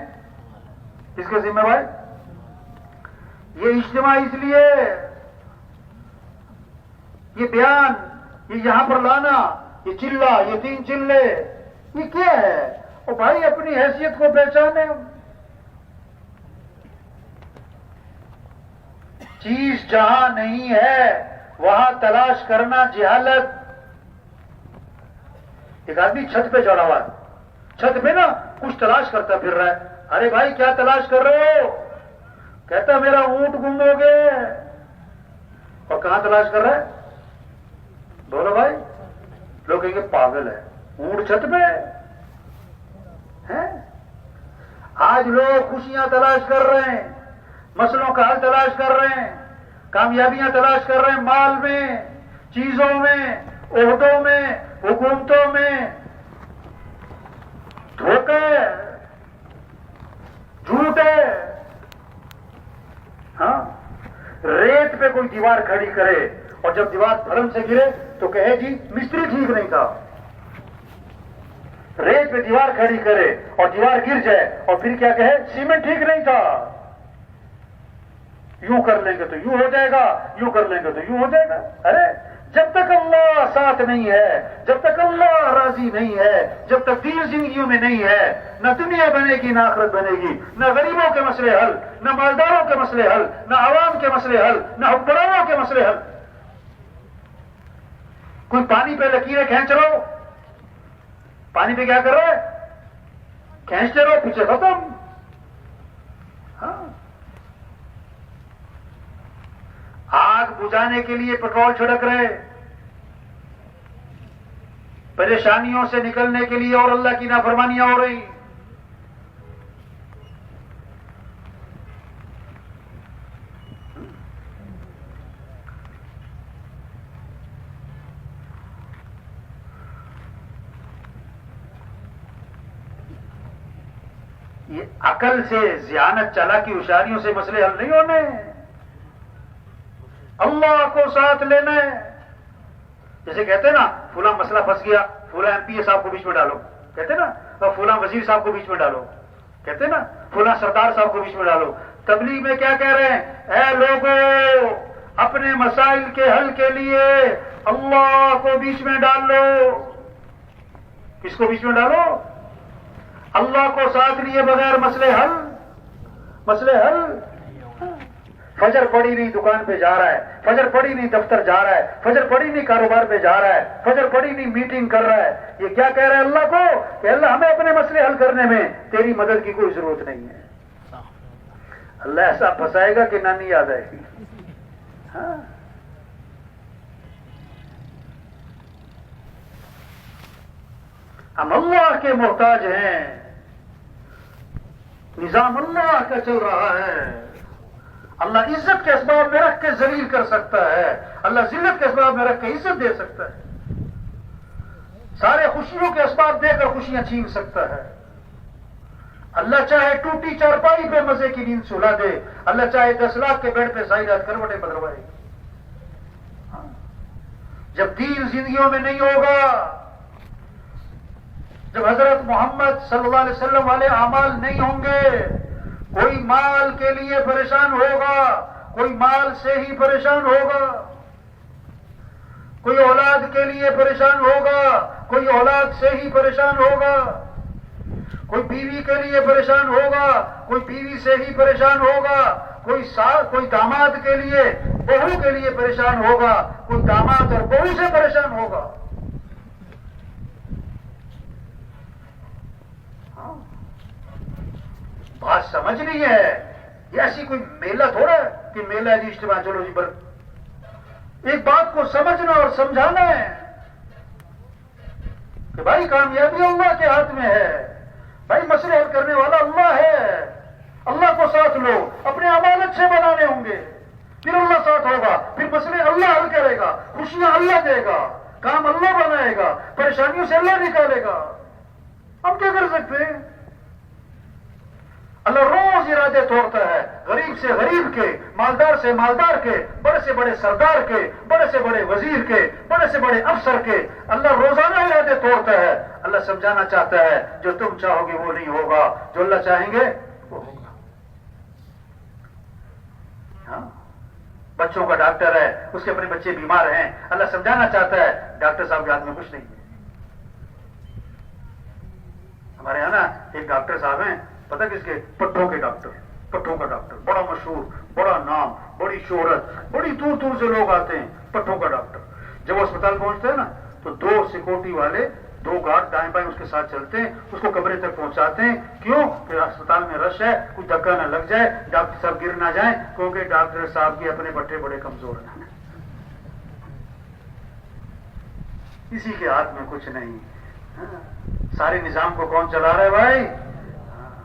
کس کے ذمہ بھائی؟ یہ اجتماع اس لیے، یہ بیان، یہ یہاں پر لانا، یہ چلہ، یہ 3 چلے، یہ کیا ہے؟ اور بھائی اپنی حیثیت کو پہچانے. چیز جہاں نہیں ہے وہاں تلاش کرنا جہالت. ایک آدمی چھت پہ چڑھا ہوا ہے، چھت پہ نا کچھ تلاش کرتا پھر رہا ہے. ارے بھائی کیا تلاش کر رہے ہو؟ کہتا میرا اونٹ گم ہو گیا. اور کہاں تلاش کر رہا ہے؟ بولو بھائی. لوگ کہیں گے پاگل ہے، اونٹ چھت پہ ہے. آج لوگ خوشیاں تلاش کر رہے ہیں، مسئلوں کا حل تلاش کر رہے ہیں، کامیابیاں تلاش کر رہے ہیں، مال میں، چیزوں میں، عہدوں میں، حکومتوں میں. دھوکے، جھوٹے. ہاں، ریت پہ کوئی دیوار کھڑی کرے اور جب دیوار دھرم سے گرے تو کہے جی مستری ٹھیک نہیں تھا. ریت پہ دیوار کھڑی کرے اور دیوار گر جائے اور پھر کیا کہے سیمنٹ ٹھیک نہیں تھا. یوں کر لیں گے تو یوں ہو جائے گا، یوں کر لیں گے تو یوں ہو جائے گا. ارے جب تک اللہ ساتھ نہیں ہے، جب تک اللہ راضی نہیں ہے، جب تک دین زندگیوں میں نہیں ہے، نہ دنیا بنے گی نہ آخرت بنے گی، نہ غریبوں کے مسئلے حل، نہ مالداروں کے مسئلے حل، نہ عوام کے مسئلے حل، نہ حکمرانوں کے مسئلے حل. کوئی پانی پہ لکیریں کھینچ رہو، پانی پہ کیا کر رہا ہے؟ کھینچتے رہو، پیچھے ختم. ہاں، آگ بجھانے کے لیے پیٹرول چھڑک رہے، پریشانیوں سے نکلنے کے لیے اور اللہ کی نافرمانیاں ہو رہی. یہ عقل سے، ذہانت، چالاکی، ہوشیاریوں سے مسئلے حل نہیں ہونے. اللہ کو ساتھ لینا ہے. جیسے کہتے ہیں نا فلاں مسئلہ پھنس گیا، فلاں ایم پی اے صاحب کو بیچ میں ڈالو، کہتے ہیں نا، اور فلاں وزیر صاحب کو بیچ میں ڈالو، کہتے ہیں نا فلاں سردار صاحب کو بیچ میں ڈالو. تبلیغ میں کیا کہہ رہے ہیں؟ اے لوگوں، اپنے مسائل کے حل کے لیے اللہ کو بیچ میں ڈال لو. کس کو بیچ میں ڈالو؟ اللہ کو ساتھ لیے بغیر مسئلے حل. مسئلے حل. فجر پڑی نہیں دکان پہ جا رہا ہے، فجر پڑی نہیں دفتر جا رہا ہے، فجر پڑی نہیں کاروبار پہ جا رہا ہے، فجر پڑی نہیں میٹنگ کر رہا ہے. یہ کیا کہہ رہا ہے اللہ کو کہ اللہ ہمیں اپنے مسئلے حل کرنے میں تیری مدد کی کوئی ضرورت نہیں ہے. اللہ ایسا پھنسائے گا کہ نانی یاد آئے گی. ہاں، ہم اللہ کے محتاج ہیں، نظام اللہ کا چل رہا ہے. اللہ عزت کے اسباب میں رکھ کے ذلیل کر سکتا ہے، اللہ ذلت کے اسباب میں رکھ کے عزت دے سکتا ہے، سارے خوشیوں کے اسباب دے کر خوشیاں چھین سکتا ہے. اللہ چاہے ٹوٹی چارپائی پہ مزے کی نیند سلا دے، اللہ چاہے 10 لاکھ کے بیڈ پہ ساری رات کروٹیں بدلوائے. جب دین زندگیوں میں نہیں ہوگا، جب حضرت محمد صلی اللہ علیہ وسلم والے اعمال نہیں ہوں گے، کوئی مال کے لیے پریشان ہوگا، کوئی مال سے ہی پریشان ہوگا، کوئی اولاد کے لیے پریشان ہوگا، کوئی اولاد سے ہی پریشان ہوگا، کوئی بیوی کے لیے پریشان ہوگا، کوئی بیوی سے ہی پریشان ہوگا، کوئی داماد کے لیے، بہو کے لیے پریشان ہوگا، کوئی داماد اور بہو سے پریشان ہوگا. بات سمجھ نہیں ہے. یہ ایسی کوئی میلہ تھوڑا ہے کہ میلہ ہے جی اجتماع چلو جی. پر ایک بات کو سمجھنا اور سمجھانا ہے کہ بھائی کامیابی اللہ کے ہاتھ میں ہے، بھائی مسئلے حل کرنے والا اللہ ہے. اللہ کو ساتھ لو، اپنے اعمال اچھے بنانے ہوں گے، پھر اللہ ساتھ ہوگا، پھر مسئلے اللہ حل کرے گا، خوشیاں اللہ دے گا، کام اللہ بنائے گا، پریشانیوں سے اللہ نکالے گا. ہم کیا کر سکتے ہیں؟ اللہ روز ارادے توڑتا ہے، غریب سے غریب کے، مالدار سے مالدار کے، بڑے سے بڑے سردار کے، بڑے سے بڑے وزیر کے، بڑے سے بڑے افسر کے. اللہ روزانہ ارادے توڑتا ہے. اللہ سمجھانا چاہتا ہے جو تم چاہو گے وہ نہیں ہوگا، جو اللہ چاہیں گے وہ ہوگا. ہاں، بچوں کا ڈاکٹر ہے، اس کے اپنے بچے بیمار ہیں، اللہ سمجھانا چاہتا ہے ڈاکٹر صاحب کے ہاتھ میں کچھ نہیں ہے. ہمارے یہاں نا ایک ڈاکٹر صاحب ہیں، پتہ کس کے؟ پٹھوں کے ڈاکٹر. پٹھوں کا ڈاکٹر بڑا مشہور، بڑا نام، بڑی شہرت، بڑی دور دور سے لوگ آتے ہیں. پٹھوں کا ڈاکٹر. جب وہ اسپتال پہنچتے ہیں نا تو 2 سیکورٹی والے، 2 گارڈ دائیں بائیں اس کے ساتھ چلتے ہیں، اس کو کمرے تک پہنچاتے ہیں. کیوں؟ کہ اسپتال میں رش ہے، کوئی دھکا نہ لگ جائے، ڈاکٹر صاحب گر نہ جائیں، کیونکہ ڈاکٹر صاحب کے اپنے بٹھے بڑے کمزور ہیں. کسی کے ہاتھ میں کچھ نہیں. سارے نظام کو کون چلا رہا ہے بھائی؟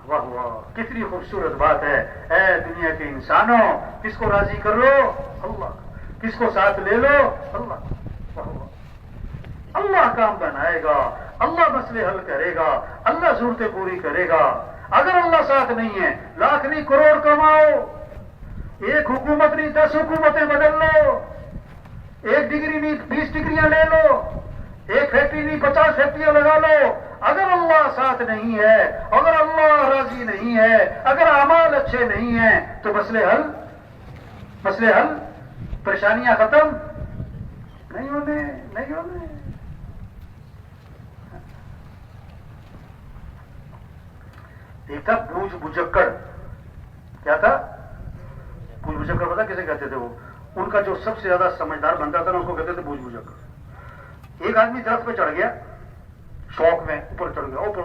واہ واہ، کتنی خوبصورت بات ہے. اے دنیا کے انسانوں، کس کو راضی کر لو؟ اللہ. کس کو ساتھ لے لو؟ اللہ. واہ واہ. اللہ کام بنائے گا، اللہ مسئلے حل کرے گا، اللہ ضرورتیں پوری کرے گا. اگر اللہ ساتھ نہیں ہے، لاکھ نہیں کروڑ کماؤ، ایک حکومت نہیں 10 حکومتیں بدل لو، 1 ڈگری نہیں 20 ڈگریاں لے لو، 1 فیکٹری نہیں 50 فیکٹریاں لگا لو، اگر اللہ ساتھ نہیں ہے، اگر اللہ راضی نہیں ہے، اگر اعمال اچھے نہیں ہیں، تو مسئلے حل، پریشانیاں ختم نہیں ہونے. ایک تھا بوجھ بجکڑ. کیا تھا؟ بوجھ بجکڑ. پتا کسے کہتے تھے؟ وہ ان کا جو سب سے زیادہ سمجھدار بنتا تھا نا، اس کو کہتے تھے بوجھ بجکڑ. ایک آدمی درخت پہ چڑھ گیا، شوق میں اوپر چڑھ گیا، اوپر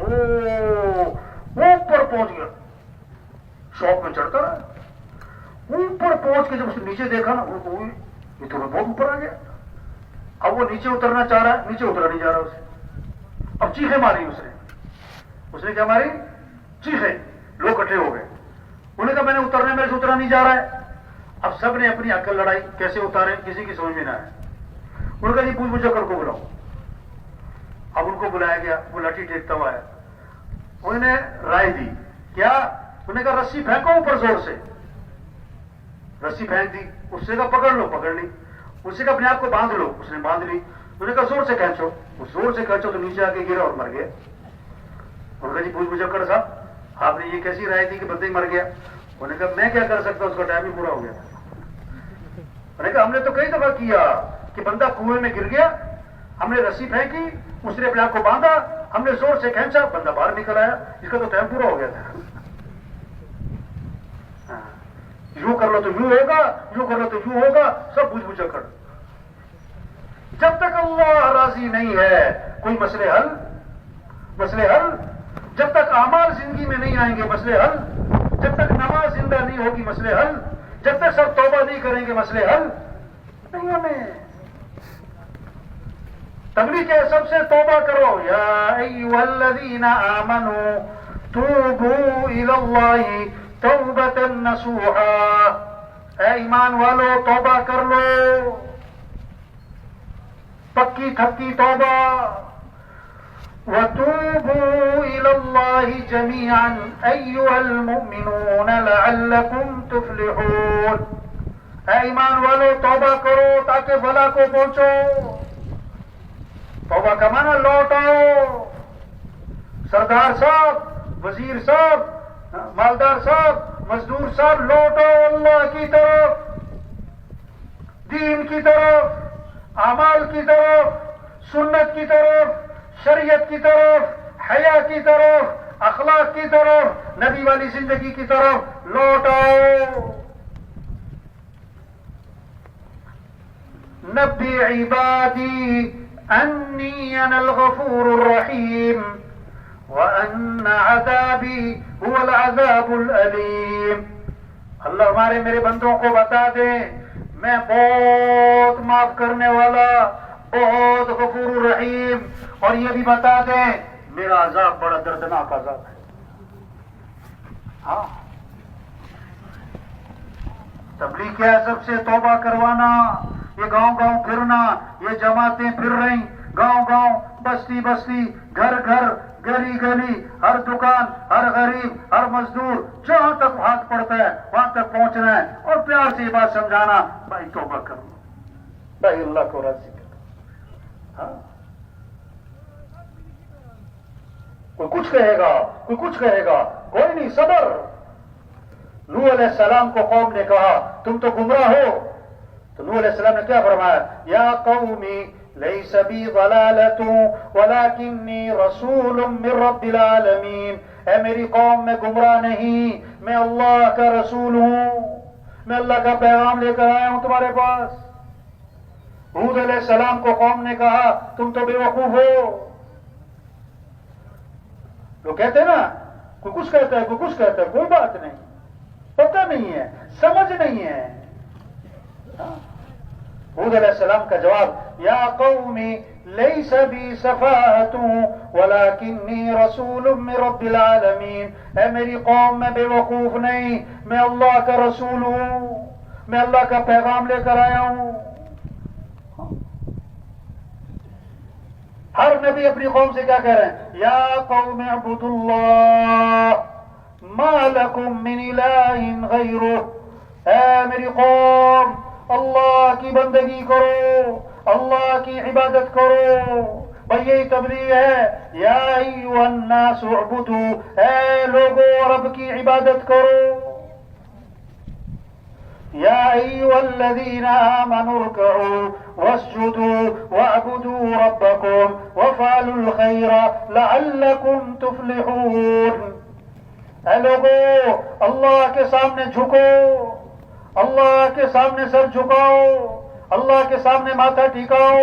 پہنچ گیا، شوق میں چڑھتا رہا. اوپر پہنچ کے جب اس نے نیچے دیکھا نا، یہ تو بہت اوپر آ گیا. اب وہ نیچے اترنا چاہ رہا ہے، نیچے اترا نہیں جا رہا اسے. اب چیخیں ماری اس نے کیا ماری؟ چیخیں. لوگ اکٹھے ہو گئے. انہوں نے کہا میں نے اترنا، میرے سے اترا نہیں جا رہا ہے. اب سب نے اپنی عقل لڑائی، کیسے اتارے، کسی کی سمجھ میں نہ آئے. انہوں نے کہا جی بوجھ بجکڑ کو بلاؤ. اب ان کو بلایا گیا، وہ لاٹھی ٹیکتا ہوا ہے. انہوں نے رائے دی. کیا؟ انہوں نے کہا رسی پھینکو اوپر زور سے. رسی پھینک دی. اس سے کہا پکڑ لو، پکڑ لی. اس سے کہا اپنے آپ کو باندھ لو، اس نے باندھ لی. انہوں نے کہا زور سے کھینچو. وہ زور سے کھینچو تو نیچے آ کے گرا اور مر گیا. انہوں نے کہا جی بوجھ بجکڑ صاحب، آپ نے یہ کیسی رائے دی کہ بندے ہی مر گیا؟ انہوں نے کہا میں کیا کر سکتا، اس کا ٹائم ہی پورا ہو گیا. انہوں نے کہا ہم نے تو کئی دفعہ کیا کہ بندہ کنویں میں گر گیا، ہم نے رسی پھینکی، اس نے اپنے آپ کو باندھا، ہم نے زور سے کھینچا، بندہ باہر نکل آیا. اس کا تو ٹائم پورا ہو گیا تھا. یوں کر لو تو یوں ہوگا، یوں کر لو تو یوں ہوگا، سب بوجھ بجکڑ. جب تک اللہ راضی نہیں ہے کوئی مسئلے حل. جب تک اعمال زندگی میں نہیں آئیں گے مسئلے حل. جب تک نماز زندہ نہیں ہوگی مسئلے حل. جب تک سب توبہ نہیں کریں گے مسئلے حل نہیں ہمیں. تبلیغ ہے سب سے توبہ کرو. یا ایھا الذین آمنوا توبوا الی اللہ توبۃ نصوحا. اے ایمان والو توبہ کر لو، پکی تھکی توبہ. وَتُوبُوا إِلَى اللَّهِ جَمِيعًا أَيُّهَا الْمُؤْمِنُونَ لَعَلَّكُمْ تُفْلِحُونَ. اے ایمان والو توبہ کرو تاکہ بھلا کو پہنچو. توبہ کا معنی لوٹاؤ. سردار صاحب، وزیر صاحب، مالدار صاحب، مزدور صاحب، لوٹاؤ اللہ کی طرف، دین کی طرف، اعمال کی طرف، سنت کی طرف، شریعت کی طرف، حیا کی طرف، اخلاق کی طرف، نبی والی زندگی کی طرف لوٹاؤ. نبی عبادی انی انا الغفور الرحیم وان عذابی هو العذاب العلیم. اللہ ہمارے میرے بندوں کو بتا دیں میں بہت معاف کرنے والا، بہت غفور رحیم. اور یہ بھی بتا دیں میرا عذاب بڑا دردناک عذاب ہے. ہاں تبلیغ کیا ہے؟ سب سے توبہ کروانا. یہ گاؤں گاؤں پھرنا، یہ جماعتیں پھر رہی، گاؤں گاؤں، بستی بستی، گھر گھر، گلی گلی، ہر دکان، ہر غریب، ہر مزدور، جہاں تک ہاتھ پڑتا ہے وہاں تک پہنچنا ہے اور پیار سے یہ بات سمجھانا بھائی توبہ کرو، بھائی اللہ کو راضی کرو. ہاں کوئی کچھ کہے گا، کوئی کچھ کہے گا، کوئی نہیں، صبر. نوح علیہ السلام کو قوم نے کہا تم تو گمراہ ہو، تو نوح علیہ السلام نے کیا فرمایا؟ یا قومی لیس بی ضلالۃ ولکنی رسول من رب العالمین. اے میری قوم میں گمراہ نہیں، میں اللہ کا رسول ہوں، میں اللہ کا پیغام لے کر آیا ہوں تمہارے پاس. ہود علیہ السلام کو قوم نے کہا تم تو بے وقوف ہو. لوگ کہتے ہیں نا کوئی کچھ کہتا ہے، کوئی کچھ کہتا ہے، کوئی بات نہیں، پتہ نہیں ہے، سمجھ نہیں ہے. حود علیہ السلام کا جواب، یا قومی لیس بی صفاحت ولکنی رسول من رب العالمین، اے میری قوم میں بے وقوف نہیں، میں اللہ کا رسول ہوں، میں اللہ کا پیغام لے کر آیا ہوں۔ ہر نبی اپنی قوم سے کیا کہہ رہے ہیں؟ یا قوم اعبدوا اللہ ما لکم من الہ غیرہ، اے میری قوم اللہ کی بندگی کرو، اللہ کی عبادت کرو۔ بھئی یہی تبلیغ ہے، یا ایھا الناس اعبدوا، اے لوگو رب کی عبادت کرو۔ یا ایھا الذین آمنوا ارکعوا واسجدوا واعبدوا ربکم وافعلوا الخیر لعلکم تفلحون، اے لوگو اللہ کے سامنے جھکو، اللہ کے سامنے سر جھکاؤ، اللہ کے سامنے ماتھا ٹھکاؤ،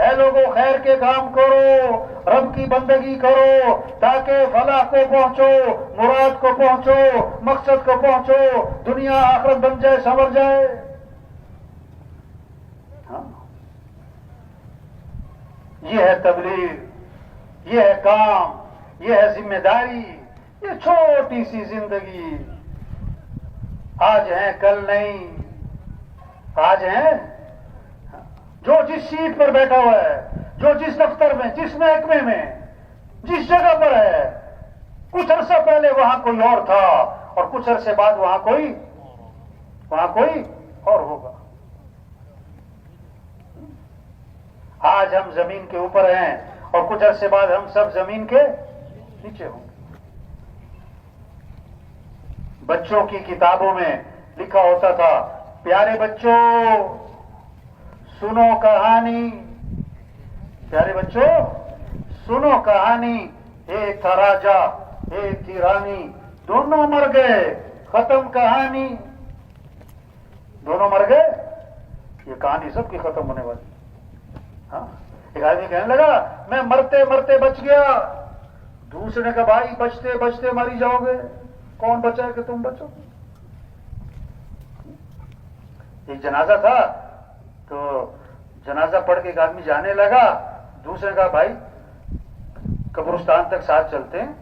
اے لوگوں خیر کے کام کرو، رب کی بندگی کرو، تاکہ فلاح کو پہنچو، مراد کو پہنچو، مقصد کو پہنچو، دنیا آخرت بن جائے، سنور جائے۔ ہاں، یہ ہے تبلیغ، یہ ہے کام، یہ ہے ذمہ داری، یہ چھوٹی سی زندگی، آج ہیں کل نہیں، آج ہیں جو جس سیٹ پر بیٹھا ہوا ہے، جو جس دفتر میں، جس محکمے میں، جس جگہ پر ہے، کچھ عرصہ پہلے وہاں کوئی اور تھا اور کچھ عرصے بعد وہاں کوئی اور ہوگا۔ آج ہم زمین کے اوپر ہیں اور کچھ عرصے بعد ہم سب زمین کے نیچے ہوں گے۔ بچوں کی کتابوں میں لکھا ہوتا تھا، پیارے بچوں سنو کہانی، پیارے بچوں سنو کہانی، ایک تھا راجا ایک تھی رانی، دونوں مر گئے، ختم کہانی، دونوں مر گئے، یہ کہانی سب کی ختم ہونے والی۔ ہاں، ایک آدمی کہنے لگا میں مرتے مرتے بچ گیا، دوسرے نے کہا بھائی بچتے بچتے ماری جاؤ گے، کون بچا ہے کہ تم بچو؟ ایک جنازہ تھا تو جنازہ پڑھ کے ایک آدمی جانے لگا، دوسرے نے کہا بھائی قبرستان تک ساتھ چلتے ہیں،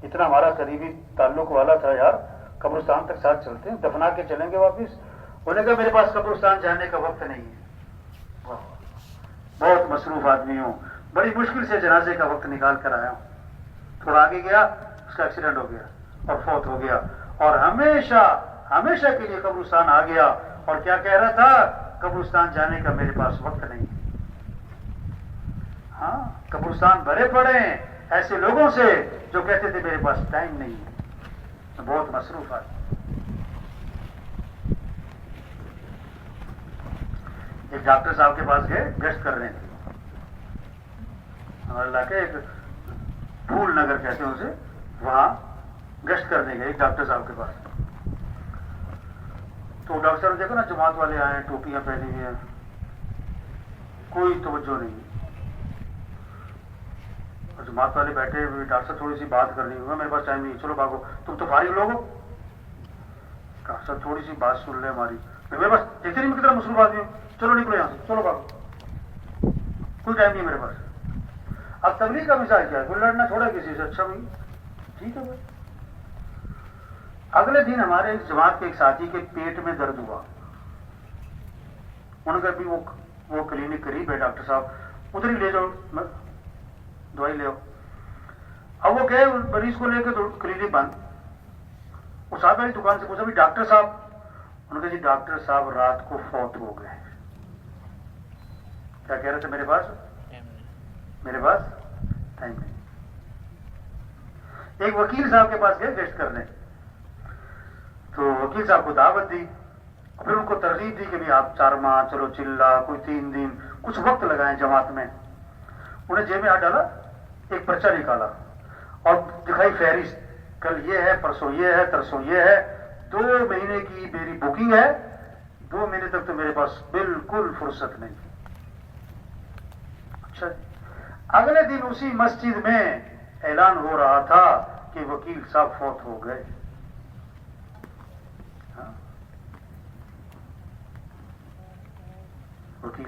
اتنا ہمارا قریبی تعلق والا تھا یار، قبرستان تک ساتھ چلتے ہیں، دفنا کے چلیں گے واپس۔ انہوں نے کہا میرے پاس قبرستان جانے کا وقت نہیں ہے، بہت مصروف آدمی ہوں، بڑی مشکل سے جنازے کا وقت نکال کر آیا ہوں۔ تھوڑا آگے گیا، اس کا ایکسیڈنٹ ہو گیا اور فوت ہو گیا، اور ہمیشہ ہمیشہ کے لیے قبرستان آ گیا، اور کیا کہہ رہا تھا؟ قبرستان جانے کا میرے پاس وقت نہیں۔ ہاں، قبرستان بھرے پڑے ہیں ایسے لوگوں سے جو کہتے تھے میرے پاس ٹائم نہیں ہے، بہت مصروف آدمی۔ ایک ڈاکٹر صاحب کے پاس گئے گشت کرنے، ہمارے علاقے ایک پھول نگر کہتے ہیں اسے، وہاں گشت کرنے گئے ایک ڈاکٹر صاحب کے پاس۔ تو ڈاکٹر صاحب دیکھو نا، جماعت والے آئے ہیں، ٹوپیاں پہنی ہوئی ہیں، کوئی توجہ نہیں، اور جماعت والے بیٹھے ہوئے، ڈاکٹر صاحب تھوڑی سی بات کرنی ہوگا، میرے پاس ٹائم نہیں، چلو بھاگو، تم تو فارغ لوگ ہو، ڈاکٹر صاحب تھوڑی سی بات سن لیں ہماری، میرے پاس دیکھتے نہیں میں کتنا مصروف آدمی ہوں، چلو نکلو یہاں سے، چلو بھاگو، کوئی ٹائم نہیں میرے پاس۔ اب تبلیغ کا مثال کیا ہے؟ کوئی لڑنا چھوڑا کسی سے، اچھا بھائی ٹھیک ہے بھائی۔ اگلے دن ہمارے اس جماعت کے ایک ساتھی کے پیٹ میں درد ہوا، انہوں نے کہا بھی وہ کلینک قریب ہے ڈاکٹر صاحب، ادھر ہی لے جاؤ، دوائی لے آؤ۔ اب وہ گئے مریض کو لے کے، تو کلینک بند۔ وہ صاحب والی دکان سے پوچھا بھی ڈاکٹر صاحب؟ انہوں نے کہا جی ڈاکٹر صاحب رات کو فوت ہو گئے۔ کیا کہہ رہے تھے؟ میرے پاس ٹائم نہیں۔ ایک وکیل صاحب کے پاس گئے گشت کرنے، تو وکیل صاحب کو دعوت دی، پھر ان کو ترغیب دی کہ بھی آپ 4 ماہ، چلو چلہ، کوئی 3 دن، کچھ وقت لگائیں جماعت میں۔ انہیں جیب میں ہاتھ ڈالا، ایک پرچہ نکالا اور دکھائی فہرست، کل یہ ہے، پرسوں یہ ہے، ترسوں یہ ہے، 2 مہینے کی میری بکنگ ہے، 2 مہینے تک تو میرے پاس بالکل فرصت نہیں۔ اچھا، اگلے دن اسی مسجد میں اعلان ہو رہا تھا کہ وکیل صاحب فوت ہو گئے۔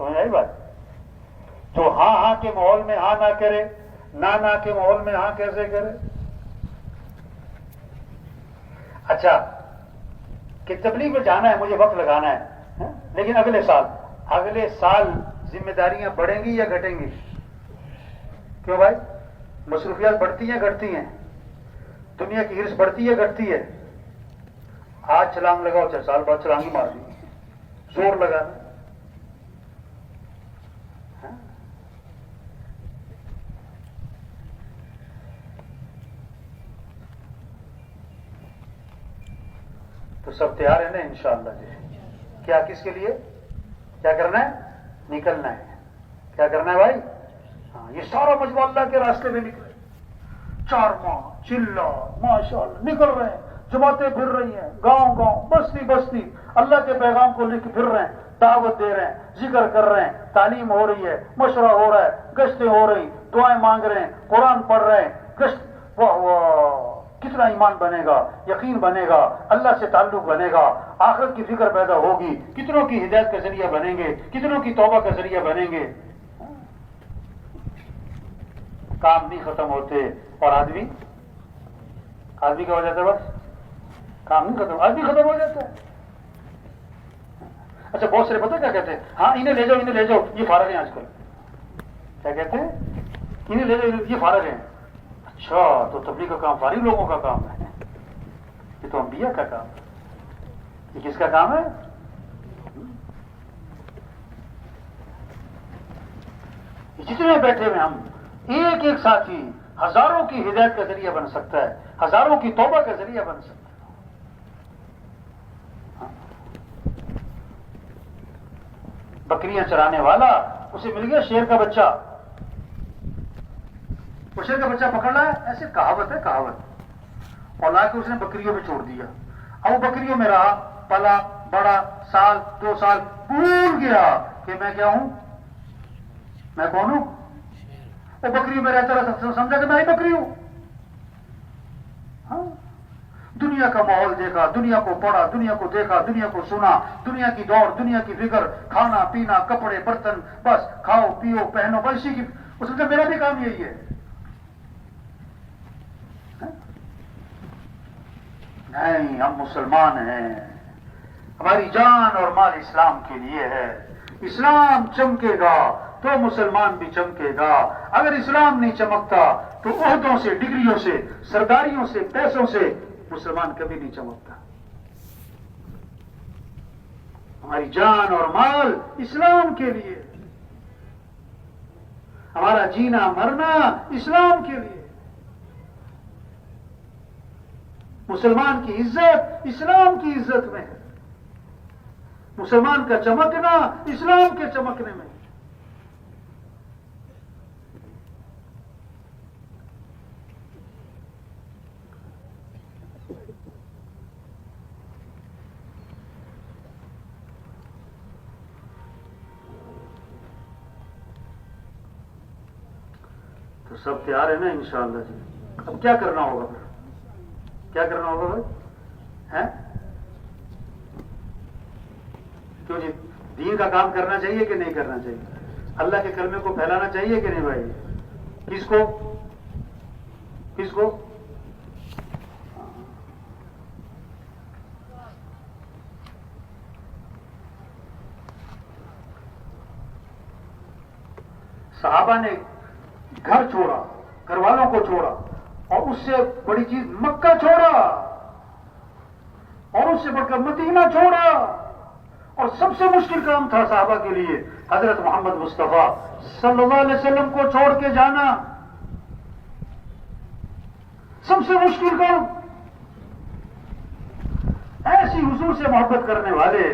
سمجھ آئی بات؟ جو ہاں ہاں کے ماحول میں ہاں نہ کرے، نہ کے ماحول میں ہاں کیسے کرے؟ اچھا کہ تبلیغ میں جانا ہے، مجھے وقت لگانا ہے، لیکن اگلے سال ذمہ داریاں بڑھیں گی یا گھٹیں گی؟ کیوں بھائی؟ مصروفیات بڑھتی ہیں گھٹتی ہیں؟ دنیا کی ہرس بڑھتی ہے گھٹتی ہے؟ آج چھلانگ لگاؤ 4 سال بعد چھلانگ ہی مار دی، زور لگانا. تو سب تیار ہیں نا انشاءاللہ جی؟ کیا کس کے لیے کیا کرنا ہے؟ نکلنا ہے. کیا کرنا ہے بھائی؟ ہاں، یہ سارا مجموعہ اللہ کے راستے میں نکلے. 4 ماہ چلا ماشاءاللہ نکل رہے ہیں، جماعتیں پھر رہی ہیں، گاؤں گاؤں بستی بستی اللہ کے پیغام کو لے کے پھر رہے ہیں، دعوت دے رہے ہیں، ذکر کر رہے ہیں، تعلیم ہو رہی ہے، مشورہ ہو رہا ہے، گشتیں ہو رہی، دعائیں مانگ رہے ہیں، قرآن پڑھ رہے ہیں، گشت. واہ واہ، کتنا ایمان بنے گا، یقین بنے گا، اللہ سے تعلق بنے گا، آخرت کی فکر پیدا ہوگی، کتنوں کی ہدایت کا ذریعہ بنیں گے، کتنوں کی توبہ کا ذریعہ بنیں گے. کام نہیں ختم ہوتے اور آدمی کیا ہو جاتا ہے؟ بس کام نہیں ختم، آدمی ختم ہو جاتا ہے. اچھا بہت سارے پتہ کیا کہتے ہیں؟ ہاں انہیں لے جاؤ یہ فارغ ہیں. آج کل کیا کہتے ہیں؟ انہیں لے جاؤ یہ فارغ ہیں. اچھا تو تبلیغ کا کام فارغ لوگوں کا کام ہے؟ یہ تو انبیاء کا کام ہے. یہ کس کا کام ہے؟ جتنے بیٹھے ہوئے ہم ایک ایک ساتھی ہزاروں کی ہدایت کا ذریعہ بن سکتا ہے، ہزاروں کی توبہ کا ذریعہ بن سکتا ہے. بکریاں چرانے والا، اسے مل گیا شیر کا بچہ، وہ شیر کا بچہ پکڑ رہا ہے، ایسے کہاوت ہے کہاوت، اور لا کے اس نے بکریوں میں چھوڑ دیا. اب وہ بکریوں میں رہا، پلا بڑا، سال 2 سال، بھول گیا کہ میں کیا ہوں، میں کون ہوں. وہ بکریوں میں رہتا رہا، سمجھا کہ میں ہی بکری ہوں. ہاں، دنیا کا ماحول دیکھا، دنیا کو پڑھا، دنیا کو دیکھا، دنیا کو سنا، دنیا کی دوڑ، دنیا کی فکر، کھانا پینا، کپڑے برتن، بس کھاؤ پیو پہنو، بس اسی کی. اس میں میرا بھی کام یہی ہے. نہیں، ہم مسلمان ہیں، ہماری جان اور مال اسلام کے لیے ہے. اسلام چمکے گا تو مسلمان بھی چمکے گا. اگر اسلام نہیں چمکتا تو عہدوں سے، ڈگریوں سے، سرداریوں سے، پیسوں سے مسلمان کبھی نہیں چمکتا. ہماری جان اور مال اسلام کے لیے، ہمارا جینا مرنا اسلام کے لیے. مسلمان کی عزت اسلام کی عزت میں ہے، مسلمان کا چمکنا اسلام کے چمکنے میں. تو سب تیار ہے نا انشاءاللہ جی؟ اب کیا کرنا ہوگا پھر؟ کیا کرنا ہوگا بھائی؟ ہیں کیوں جی؟ دین کا کام کرنا چاہیے کہ نہیں کرنا چاہیے؟ اللہ کے کلمے کو پھیلانا چاہیے کہ نہیں بھائی؟ کس کو کس کو؟ صحابہ نے گھر چھوڑا، گھر والوں کو چھوڑا، اور اس سے بڑی چیز مکہ چھوڑا، اور اس سے بڑھ کر مدینہ چھوڑا، اور سب سے مشکل کام تھا صحابہ کے لیے حضرت محمد مصطفیٰ صلی اللہ علیہ وسلم کو چھوڑ کے جانا. سب سے مشکل کام. ایسی حضور سے محبت کرنے والے.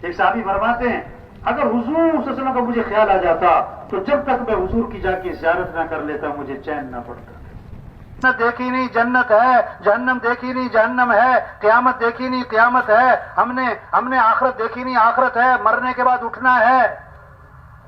ایک صحابی فرماتے ہیں اگر حضور صلی اللہ علیہ وسلم کا مجھے خیال آ جاتا تو جب تک میں حضور کی جا کے زیارت نہ کر لیتا مجھے چین نہ پڑتا. جنت دیکھی نہیں جنت ہے، جہنم دیکھی نہیں جہنم ہے، قیامت دیکھی نہیں قیامت ہے، ہم نے آخرت دیکھی نہیں آخرت ہے، مرنے کے بعد اٹھنا ہے.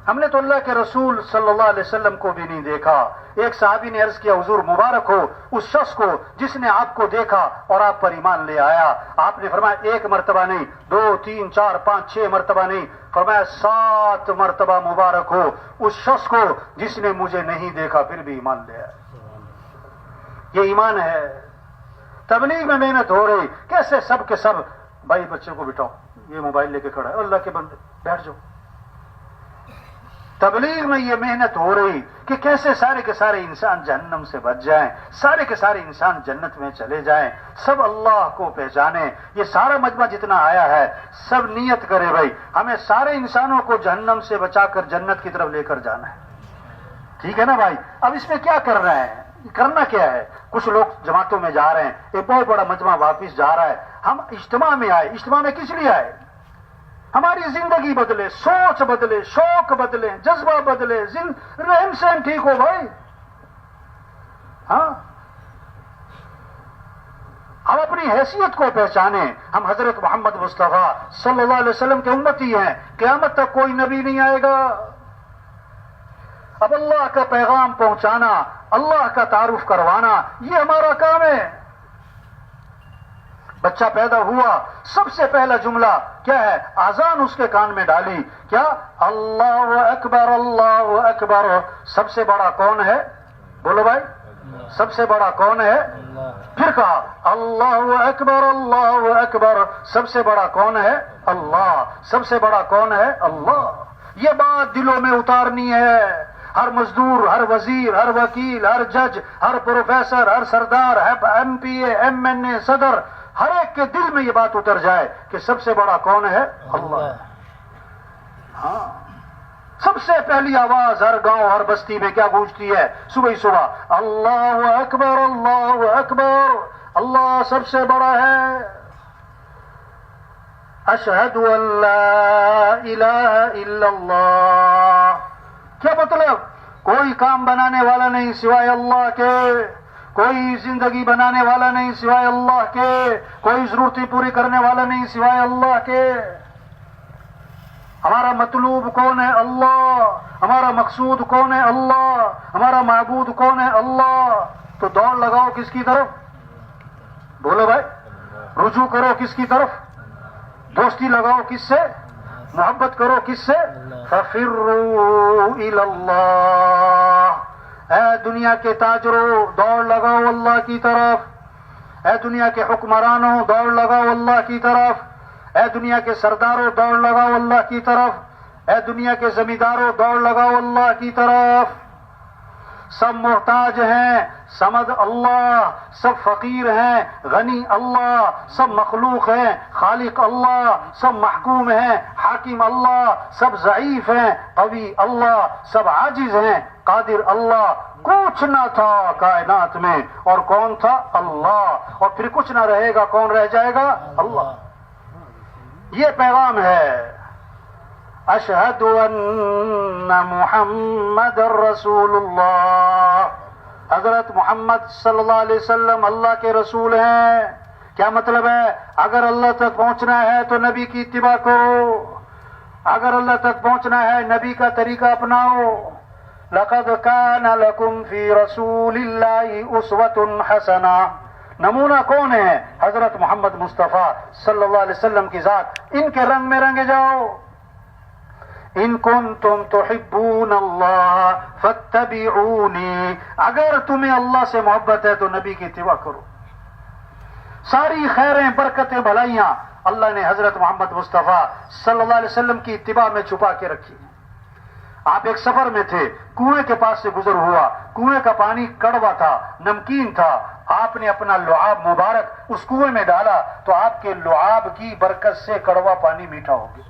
ہم نے تو اللہ کے رسول صلی اللہ علیہ وسلم کو بھی نہیں دیکھا. ایک صحابی نے عرض کیا حضور مبارک ہو اس شخص کو جس نے آپ کو دیکھا اور آپ پر ایمان لے آیا. آپ نے فرمایا 1 مرتبہ نہیں، 2 3 4 5 6 مرتبہ نہیں، فرمایا 7 مرتبہ مبارک ہو اس شخص کو جس نے مجھے نہیں دیکھا پھر بھی ایمان لے آیا. یہ ایمان ہے. تبلیغ میں محنت ہو رہی، کیسے سب کے سب بھائی بچے کو بٹھاؤ، یہ موبائل لے کے کھڑا ہے، اللہ کے بندے بیٹھ جاؤ. تبلیغ میں یہ محنت ہو رہی کہ کیسے سارے کے سارے انسان جہنم سے بچ جائیں، سارے کے سارے انسان جنت میں چلے جائیں، سب اللہ کو پہچانیں. یہ سارا مجمع جتنا آیا ہے سب نیت کرے بھائی ہمیں سارے انسانوں کو جہنم سے بچا کر جنت کی طرف لے کر جانا ہے. ٹھیک ہے نا بھائی؟ اب اس میں کیا کر رہے ہیں؟ کرنا کیا ہے؟ کچھ لوگ جماعتوں میں جا رہے ہیں، ایک بہت بڑا مجمع واپس جا رہا ہے. ہم اجتماع میں آئے، اجتماع میں کس لیے آئے؟ ہماری زندگی بدلے، سوچ بدلے، شوق بدلے، جذبہ بدلے، رہن سہن ٹھیک ہو بھائی. ہاں ہم اپنی حیثیت کو پہچانیں. ہم حضرت محمد مصطفیٰ صلی اللہ علیہ وسلم کے امتی ہیں. قیامت تک کوئی نبی نہیں آئے گا. اب اللہ کا پیغام پہنچانا، اللہ کا تعارف کروانا، یہ ہمارا کام ہے. بچہ پیدا ہوا سب سے پہلا جملہ کیا ہے؟ اذان اس کے کان میں ڈالی، کیا؟ اللہ اکبر اللہ اکبر. سب سے بڑا کون ہے؟ بولو بھائی، سب سے بڑا کون ہے؟ پھر کہا اللہ اکبر اللہ اکبر. سب سے بڑا کون ہے؟ اللہ. سب سے بڑا کون ہے؟ اللہ. یہ بات دلوں میں اتارنی ہے. ہر مزدور، ہر وزیر، ہر وکیل، ہر جج، ہر پروفیسر، ہر سردار، ایم پی اے، ایم این اے، صدر، ہر ایک کے دل میں یہ بات اتر جائے کہ سب سے بڑا کون ہے؟ اللہ. ہاں سب سے پہلی آواز ہر گاؤں ہر بستی میں کیا گونجتی ہے صبح ہی صبح؟ اللہ اکبر اللہ اکبر. اللہ سب سے بڑا ہے. اشہد ان لا الہ الا اللہ. کیا مطلب؟ کوئی کام بنانے والا نہیں سوائے اللہ کے، کوئی زندگی بنانے والا نہیں سوائے اللہ کے، کوئی ضرورتیں پوری کرنے والا نہیں سوائے اللہ کے. ہمارا مطلوب کون ہے؟ اللہ. ہمارا مقصود کون ہے؟ اللہ. ہمارا معبود کون ہے؟ اللہ. تو دوڑ لگاؤ کس کی طرف؟ بولو بھائی. رجوع کرو کس کی طرف؟ دوستی لگاؤ کس سے؟ محبت کرو کس سے؟ فَفِرُّوا إِلَى اللَّهِ. اے دنیا کے تاجروں دوڑ لگاؤ اللہ کی طرف. اے دنیا کے حکمرانوں دوڑ لگاؤ اللہ کی طرف. اے دنیا کے سرداروں دوڑ لگاؤ اللہ کی طرف. اے دنیا کے زمینداروں دوڑ لگاؤ اللہ کی طرف. سب محتاج ہیں، سمد اللہ. سب فقیر ہیں، غنی اللہ. سب مخلوق ہیں، خالق اللہ. سب محکوم ہیں، حاکم اللہ. سب ضعیف ہیں، قوی اللہ. سب عاجز ہیں، قادر اللہ. کچھ نہ تھا کائنات میں اور کون تھا؟ اللہ. اور پھر کچھ نہ رہے گا، کون رہ جائے گا؟ اللہ. یہ پیغام ہے. اشہد ان محمد رسول اللہ. حضرت محمد صلی اللہ علیہ وسلم اللہ کے رسول ہیں. کیا مطلب ہے؟ اگر اللہ تک پہنچنا ہے تو نبی کی اتباع کرو. اگر اللہ تک پہنچنا ہے نبی کا طریقہ اپناؤ. لقد کان لکم فی رسول اللہ اسوۃ حسنہ. نمونہ کون ہے؟ حضرت محمد مصطفیٰ صلی اللہ علیہ وسلم کی ذات. ان کے رنگ میں رنگے جاؤ. ان کنتم تحبون اللہ فاتبعونی. اگر تمہیں اللہ سے محبت ہے تو نبی کی اتباع کرو. ساری خیریں، برکتیں، بھلائیاں اللہ نے حضرت محمد مصطفیٰ صلی اللہ علیہ وسلم کی اتباع میں چھپا کے رکھی. آپ ایک سفر میں تھے، کنویں کے پاس سے گزر ہوا. کنویں کا پانی کڑوا تھا، نمکین تھا. آپ نے اپنا لعاب مبارک اس کنویں میں ڈالا تو آپ کے لعاب کی برکت سے کڑوا پانی میٹھا ہو گیا.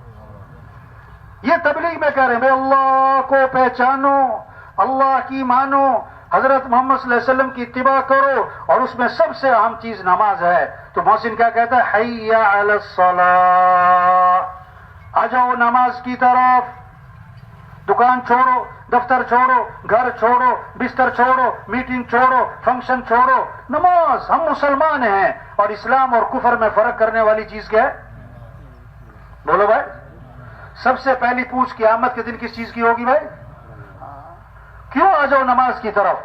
یہ تبلیغ میں کہہ رہے ہیں بھائی اللہ کو پہچانو، اللہ کی مانو، حضرت محمد صلی اللہ علیہ وسلم کی اتباع کرو. اور اس میں سب سے اہم چیز نماز ہے. تو محسن کیا کہتا ہے؟ حی علی الصلاۃ. آ جاؤ نماز کی طرف. دکان چھوڑو، دفتر چھوڑو، گھر چھوڑو، بستر چھوڑو، میٹنگ چھوڑو، فنکشن چھوڑو. نماز. ہم مسلمان ہیں اور اسلام اور کفر میں فرق کرنے والی چیز کیا ہے؟ بولو بھائی. سب سے پہلی پوچھ قیامت کے دن کس چیز کی ہوگی بھائی؟ کیوں آ جاؤ نماز کی طرف؟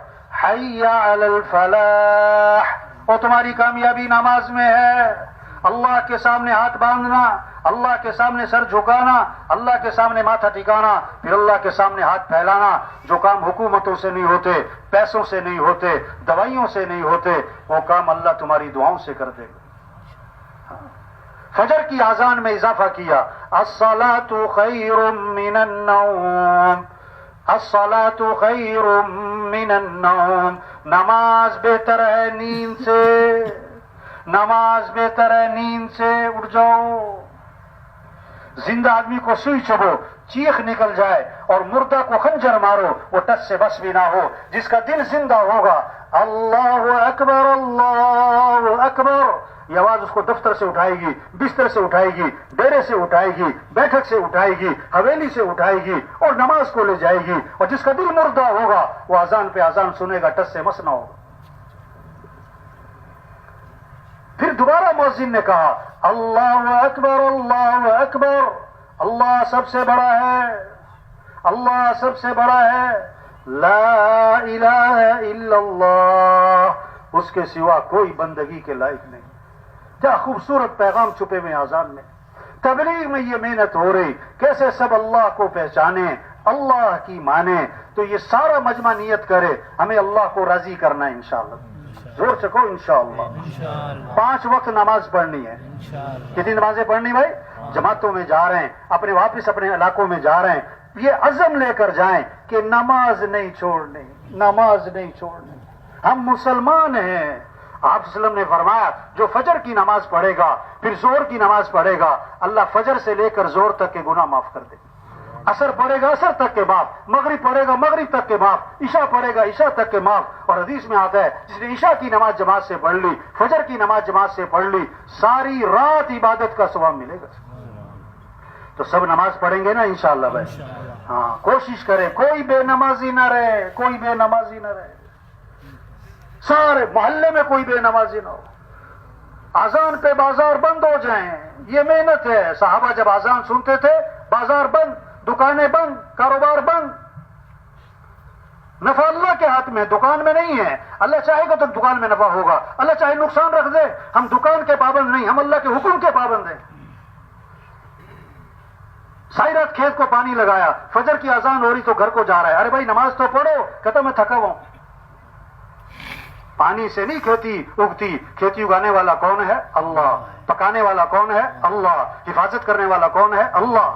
حی علی الفلاح، اور تمہاری کامیابی نماز میں ہے۔ اللہ کے سامنے ہاتھ باندھنا، اللہ کے سامنے سر جھکانا، اللہ کے سامنے ماتھا ٹکانا، پھر اللہ کے سامنے ہاتھ پھیلانا۔ جو کام حکومتوں سے نہیں ہوتے، پیسوں سے نہیں ہوتے، دوائیوں سے نہیں ہوتے، وہ کام اللہ تمہاری دعاؤں سے کر دے گا۔ فجر کی اذان میں اضافہ کیا، الصلاۃ خیر من النوم، الصلاۃ خیر من النوم، نماز بہتر ہے نیند سے، نماز بہتر ہے نیند سے۔ اٹھ جاؤ، زندہ آدمی کو سوئی چبھو، چیخ نکل جائے، اور مردہ کو خنجر مارو، وہ ٹس سے بس بھی نہ ہو۔ جس کا دل زندہ ہوگا، اللہ اکبر اللہ اکبر، یہ آواز اس کو دفتر سے اٹھائے گی، بستر سے اٹھائے گی، ڈیرے سے اٹھائے گی، بیٹھک سے اٹھائے گی، حویلی سے اٹھائے گی، اور نماز کو لے جائے گی۔ اور جس کا دل مردہ ہوگا، وہ اذان پہ اذان سنے گا، ٹس سے مس نہ ہوگا۔ پھر دوبارہ مؤذن نے کہا، اللہ اکبر اللہ اکبر، اللہ سب سے بڑا ہے، اللہ سب سے بڑا ہے، لا الہ الا اللہ، اس کے سوا کوئی بندگی کے لائق نہیں۔ کیا خوبصورت پیغام چھپے ہوئے اذان میں۔ تبلیغ میں یہ محنت ہو رہی، کیسے سب اللہ کو پہچانے، اللہ کی مانے۔ تو یہ سارا مجمع نیت کرے، ہمیں اللہ کو راضی کرنا ہے انشاءاللہ۔ زور سے کہو انشاءاللہ۔ 5 وقت نماز پڑھنی ہے۔ کتنی نمازیں پڑھنی بھائی؟ جماعتوں میں جا رہے ہیں، اپنے واپس اپنے علاقوں میں جا رہے ہیں، یہ عزم لے کر جائیں کہ نماز نہیں چھوڑنی، نماز نہیں چھوڑنی۔ ہم مسلمان ہیں۔ آپ صلی اللہ علیہ وسلم نے فرمایا، جو فجر کی نماز پڑھے گا، پھر زور کی نماز پڑھے گا، اللہ فجر سے لے کر زور تک کے گناہ معاف کر دے۔ عصر پڑھے گا عصر تک کے معاف، مغرب پڑھے گا مغرب تک کے معاف، عشاء پڑھے گا عشاء تک کے معاف۔ اور حدیث میں آتا ہے، جس نے عشاء کی نماز جماعت سے پڑھ لی، فجر کی نماز جماعت سے پڑھ لی، ساری رات عبادت کا ثواب ملے گا۔ تو سب نماز پڑھیں گے نا انشاءاللہ بھائی؟ ہاں، کوشش کریں کوئی بے نمازی نہ رہے، کوئی بے نمازی نہ رہے، سارے محلے میں کوئی بے نمازی نہ ہو۔ اذان پہ بازار بند ہو جائیں، یہ محنت ہے۔ صحابہ جب اذان سنتے تھے، بازار بند، دکانیں بند، کاروبار بند۔ نفع اللہ کے ہاتھ میں، دکان میں نہیں ہے۔ اللہ چاہے گا تو دکان میں نفع ہوگا، اللہ چاہے نقصان رکھ دے۔ ہم دکان کے پابند نہیں، ہم اللہ کے حکم کے پابند ہیں۔ ساری رات کھیت کو پانی لگایا، فجر کی اذان ہو رہی تو گھر کو جا رہا ہے، ارے بھائی نماز تو پڑھو، کہتا میں تھکا ہوا ہوں۔ پانی سے نہیں کھیتی اگتی، کھیتی اگانے والا کون ہے؟ اللہ۔ پکانے والا کون ہے؟ اللہ۔ حفاظت کرنے والا کون ہے؟ اللہ۔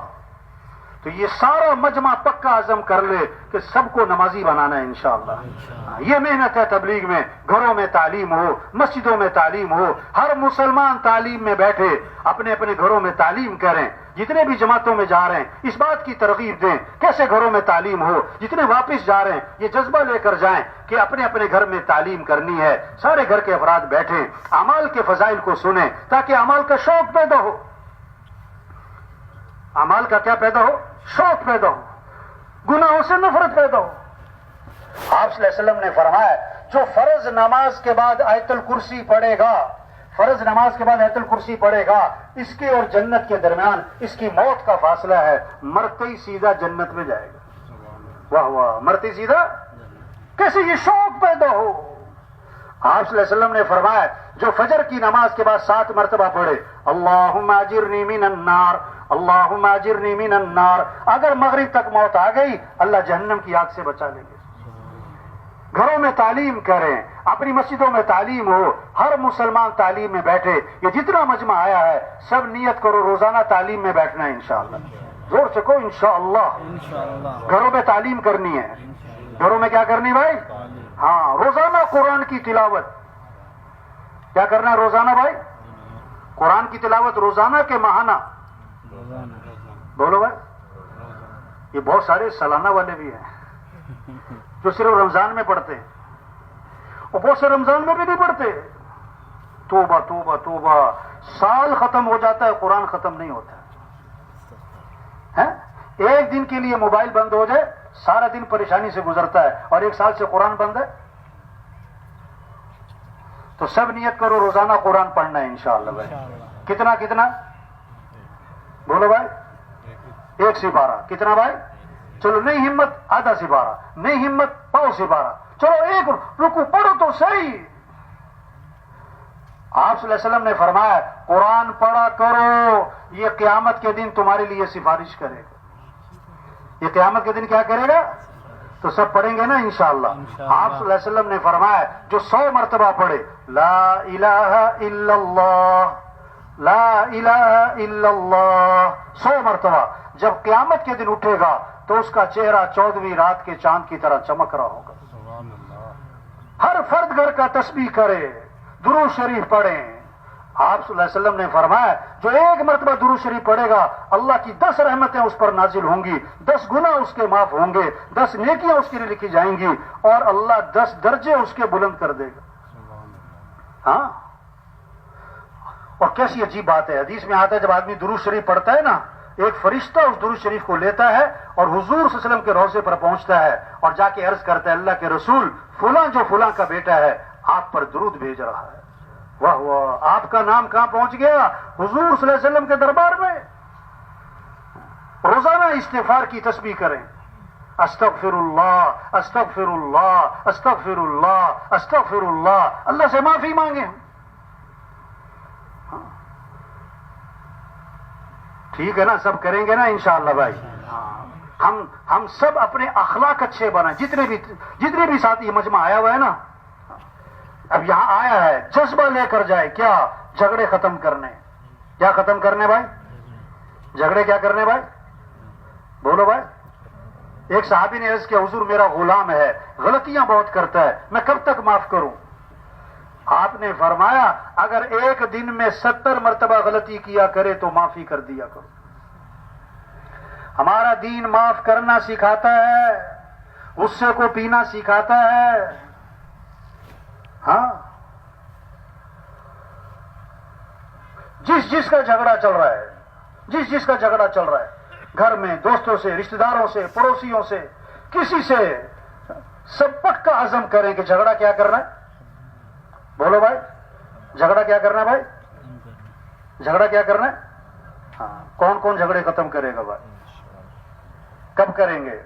تو یہ سارا مجمع پکا عزم کر لے کہ سب کو نمازی بنانا ہے انشاءاللہ۔ یہ محنت ہے تبلیغ میں۔ گھروں میں تعلیم ہو، مسجدوں میں تعلیم ہو، ہر مسلمان تعلیم میں بیٹھے، اپنے اپنے گھروں میں تعلیم کریں۔ جتنے بھی جماعتوں میں جا رہے ہیں اس بات کی ترغیب دیں کیسے گھروں میں تعلیم ہو۔ جتنے واپس جا رہے ہیں یہ جذبہ لے کر جائیں کہ اپنے اپنے گھر میں تعلیم کرنی ہے۔ سارے گھر کے افراد بیٹھیں، اعمال کے فضائل کو سنیں تاکہ اعمال کا شوق پیدا ہو۔ اعمال کا کیا پیدا ہو؟ شوق پیدا ہو، گناہوں سے نفرت پیدا ہو۔ آپ صلی اللہ علیہ وسلم نے فرمایا، جو فرض نماز کے بعد آیت الکرسی پڑھے گا، فرض نماز کے بعد آیت الکرسی پڑھے گا، اس کے اور جنت کے درمیان اس کی موت کا فاصلہ ہے، مرتے ہی سیدھا جنت میں جائے گا۔ واہ واہ، مرتے ہی سیدھا، کیسے یہ شوق پیدا ہو۔ آپ صلی اللہ علیہ وسلم نے فرمایا، جو فجر کی نماز کے بعد 7 مرتبہ پڑھے، اللہم اجرنی من النار، اللہم اجرنی من النار، اگر مغرب تک موت آ گئی اللہ جہنم کی آگ سے بچا لیں گے۔ گھروں میں تعلیم کریں، اپنی مسجدوں میں تعلیم ہو، ہر مسلمان تعلیم میں بیٹھے۔ یہ جتنا مجمع آیا ہے سب نیت کرو روزانہ تعلیم میں بیٹھنا ہے انشاءاللہ۔ زور سے کہو انشاءاللہ۔ گھروں میں تعلیم کرنی ہے۔ گھروں میں کیا کرنی بھائی؟ ہاں، روزانہ قرآن کی تلاوت۔ کیا کرنا ہے روزانہ بھائی؟ قرآن کی تلاوت روزانہ کے ماہانہ؟ بولو بھائی۔ یہ بہت سارے سالانہ والے بھی ہیں جو صرف رمضان میں پڑھتے ہیں، اور بہت سے رمضان میں بھی نہیں پڑھتے۔ توبہ توبہ توبہ، سال ختم ہو جاتا ہے قرآن ختم نہیں ہوتا ہے۔ ایک دن کے لیے موبائل بند ہو جائے سارا دن پریشانی سے گزرتا ہے، اور 1 سال سے قرآن بند ہے۔ تو سب نیت کرو روزانہ قرآن پڑھنا ہے انشاءاللہ بھائی۔ کتنا کتنا بولو بھائی؟ ایک سپارہ کتنا بھائی؟ چلو نہیں ہمت آدھا سپارہ، نہیں ہمت پاؤ سپارہ، چلو ایک رکو پڑھو تو صحیح۔ آپ صلی اللہ علیہ وسلم نے فرمایا قرآن پڑھا کرو، یہ قیامت کے دن تمہارے لیے سفارش کرے گا۔ یہ قیامت کے دن کیا کرے گا؟ تو سب پڑھیں گے نا انشاءاللہ۔ آپ صلی اللہ علیہ وسلم نے فرمایا جو 100 مرتبہ پڑھے لا الہ الا اللہ، لا الہ الا اللہ 100 مرتبہ، جب قیامت کے دن اٹھے گا تو اس کا چہرہ 14ویں رات کے چاند کی طرح چمک رہا ہوگا۔ ہر فرد گھر کا تسبیح کرے، درود شریف پڑھیں۔ آپ صلی اللہ علیہ وسلم نے فرمایا جو ایک مرتبہ درود شریف پڑھے گا اللہ کی 10 رحمتیں اس پر نازل ہوں گی، 10 گناہ اس کے معاف ہوں گے، 10 نیکیاں اس کے لیے لکھی جائیں گی، اور اللہ 10 درجے اس کے بلند کر دے گا۔ ہاں، اور کیسی عجیب بات ہے، حدیث میں آتا ہے جب آدمی درود شریف پڑھتا ہے نا، ایک فرشتہ اس درود شریف کو لیتا ہے اور حضور صلی اللہ علیہ وسلم کے روضے پر پہنچتا ہے اور جا کے عرض کرتا ہے اللہ کے رسول فلاں جو فلاں کا بیٹا ہے آپ پر درود بھیج رہا ہے۔ واہ واہ، آپ کا نام کہاں پہنچ گیا؟ حضور صلی اللہ علیہ وسلم کے دربار میں۔ روزانہ استغفار کی تسبیح کریں، استغفر اللہ استغفر اللہ استغفر اللہ استغفر اللہ، اللہ سے معافی مانگیں۔ ٹھیک ہے نا، سب کریں گے نا انشاءاللہ بھائی۔ ہم سب اپنے اخلاق اچھے بنائیں، جتنے بھی ساتھی مجمع آیا ہوا ہے نا، اب یہاں آیا ہے جذبہ لے کر جائے، کیا جھگڑے ختم کرنے، کیا ختم کرنے بھائی؟ جھگڑے کیا کرنے بھائی؟ بولو بھائی۔ ایک صحابی نے عرض کیا حضور میرا غلام ہے، غلطیاں بہت کرتا ہے، میں کب تک معاف کروں؟ آپ نے فرمایا اگر ایک دن میں 70 مرتبہ غلطی کیا کرے تو معافی کر دیا کرو۔ ہمارا دین معاف کرنا سکھاتا ہے، غصے کو پینا سکھاتا ہے۔ ہاں، جس کا جھگڑا چل رہا ہے، جس کا جھگڑا چل رہا ہے، گھر میں دوستوں سے، رشتہ داروں سے، پڑوسیوں سے، کسی سے، سب پکا عزم کریں کہ جھگڑا کیا کرنا ہے؟ بولو بھائی، جھگڑا کیا کرنا ہے بھائی؟ جھگڑا کیا کرنا ہے؟ ہاں، کون کون جھگڑے ختم کرے گا بھائی؟ کب کریں گے؟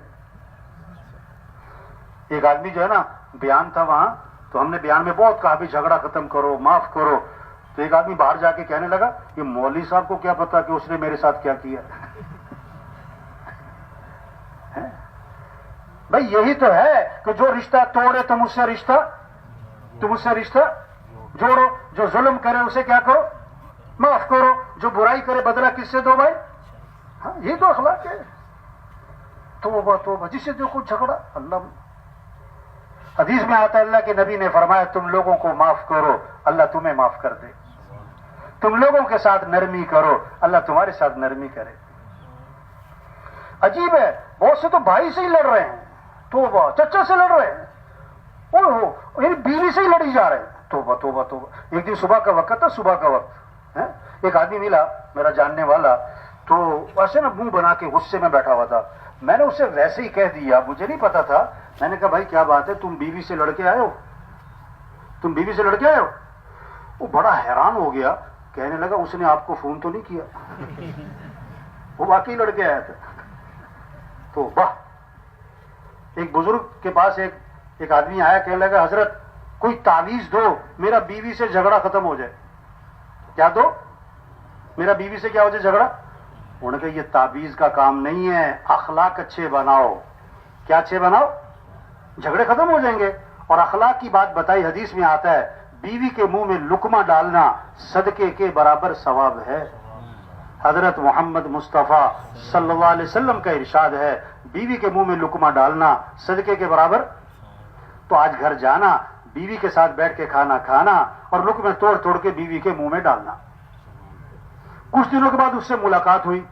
ایک آدمی جو ہے نا بیان تھا وہاں، تو ہم نے بیان میں بہت کہا بھی جھگڑا ختم کرو، معاف کرو، تو ایک آدمی باہر جا کے کہنے لگا کہ مولوی صاحب کو کیا پتا کہ اس نے میرے ساتھ کیا کیا۔ بھائی یہی تو ہے کہ جو رشتہ توڑے تم اس سے رشتہ جوڑو، جو ظلم کرے اسے کیا کرو؟ معاف کرو، جو برائی کرے بدلہ کس سے دو بھائی؟ ہاں، یہی تو اخلاق ہے۔ توبہ توبہ، جس سے دیکھو جھگڑا، اللہ حدیث میں آتا ہے اللہ کے نبی نے فرمایا تم لوگوں کو معاف کرو اللہ تمہیں معاف کر دے، تم لوگوں کے ساتھ نرمی کرو اللہ تمہارے ساتھ نرمی کرے۔ عجیب ہے، بہت سے تو بھائی سے ہی لڑ رہے ہیں، توبہ، چچا سے لڑ رہے ہیں، یعنی بیوی سے ہی لڑی جا رہے ہیں، توبہ توبہ توبہ۔ ایک دن صبح کا وقت تھا، صبح کا وقت، ایک آدمی ملا میرا جاننے والا، تو ویسے نا منہ بنا کے غصے میں بیٹھا ہوا تھا۔ میں نے اسے ویسے ہی کہہ دیا، مجھے نہیں پتا تھا، میں نے کہا بھائی کیا بات ہے، تم بیوی سے لڑ کے آئے ہو؟ تم بیوی سے لڑ کے آئے ہو؟ وہ بڑا حیران ہو گیا، کہنے لگا اس نے آپ کو فون تو نہیں کیا؟ وہ واقعی لڑ کے آیا تھا۔ تو واہ، ایک بزرگ کے پاس ایک آدمی آیا، کہنے لگا حضرت کوئی تعویذ دو میرا بیوی سے جھگڑا ختم ہو جائے۔ کیا دو؟ میرا بیوی سے کیا ہو جائے جھگڑا؟ انہوں نے کہا یہ تعویذ کا کام نہیں ہے، اخلاق اچھے بناؤ۔ کیا اچھے بناؤ؟ جھگڑے ختم ہو جائیں گے۔ اور اخلاق کی بات بتائی، حدیث میں آتا ہے بیوی کے منہ میں لقمہ ڈالنا صدقے کے برابر ثواب ہے۔ حضرت محمد مصطفیٰ صلی اللہ علیہ وسلم کا ارشاد ہے بیوی کے منہ میں لقمہ ڈالنا صدقے کے برابر۔ تو آج گھر جانا، بیوی کے ساتھ بیٹھ کے کھانا کھانا اور لقمے توڑ توڑ کے بیوی کے منہ میں ڈالنا۔ کچھ دنوں کے بعد اس سے ملاقات ہوئی،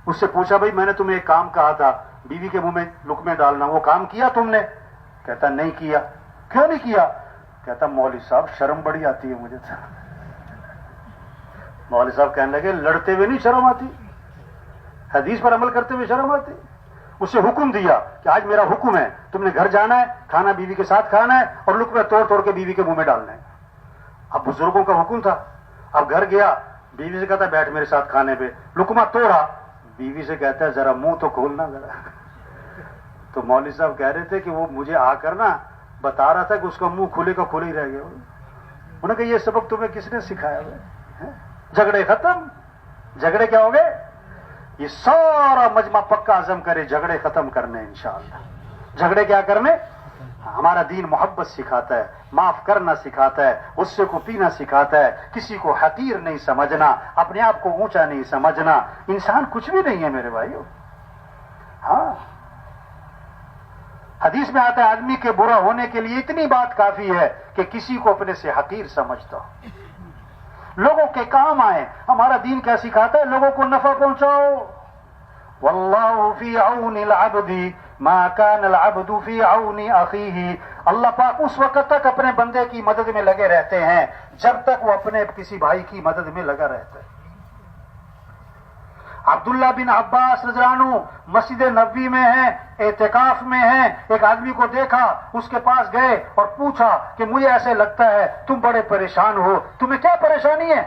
اس سے پوچھا بھائی میں نے تمہیں ایک کام کہا تھا بیوی کے منہ میں لقمے ڈالنا، وہ کام کیا تم نے؟ کہتا نہیں کیا۔ کیوں نہیں کیا؟ کہتا مولوی صاحب شرم بڑی آتی ہے مجھے۔ مولوی صاحب کہنے لگے لڑتے ہوئے نہیں شرم آتی، حدیث پر عمل کرتے ہوئے شرم آتی۔ اسے حکم دیا کہ آج میرا حکم ہے تم نے گھر جانا ہے، کھانا بیوی کے ساتھ کھانا ہے اور لقمے توڑ توڑ کے بیوی کے منہ میں ڈالنا ہے۔ اب بزرگوں کا حکم تھا، اب گھر گیا، بیوی سے کہتا بیٹھ میرے ساتھ کھانے پہ، لقمہ توڑا، بیوی سے کہتا ہے ذرا منہ تو کھولنا ذرا. تو مولوی صاحب کہہ رہے تھے کہ وہ مجھے آ کر نا بتا رہا تھا کہ اس کا منہ کھلے کا کھلے ہی رہ گیا. انہوں نے کہا یہ سبق تمہیں کس نے سکھایا ہے؟ جھگڑے ختم. جھگڑے کیا ہو گئے؟ یہ سارا مجمع پکا عزم کرے جھگڑے ختم کرنے انشاءاللہ. جھگڑے کیا کرنے؟ ہمارا دین محبت سکھاتا ہے، معاف کرنا سکھاتا ہے، غصے کو پینا سکھاتا ہے، کسی کو حقیر نہیں سمجھنا، اپنے آپ کو اونچا نہیں سمجھنا. انسان کچھ بھی نہیں ہے میرے بھائیو. ہاں حدیث میں آتا ہے آدمی کے برا ہونے کے لیے اتنی بات کافی ہے کہ کسی کو اپنے سے حقیر سمجھتا ہو، لوگوں کے کام آئے. ہمارا دین کیا سکھاتا ہے؟ لوگوں کو نفع پہنچاؤ. واللہ فی عون العبد ما کان العبد فی عون اخیہ. اللہ پاک اس وقت تک اپنے بندے کی مدد میں لگے رہتے ہیں جب تک وہ اپنے کسی بھائی کی مدد میں لگا رہتا ہے. عبداللہ بن عباس رضی اللہ عنہ مسجد نبوی میں ہیں، اعتکاف میں ہیں. ایک آدمی کو دیکھا، اس کے پاس گئے اور پوچھا کہ مجھے ایسے لگتا ہے تم بڑے پریشان ہو، تمہیں کیا پریشانی ہے؟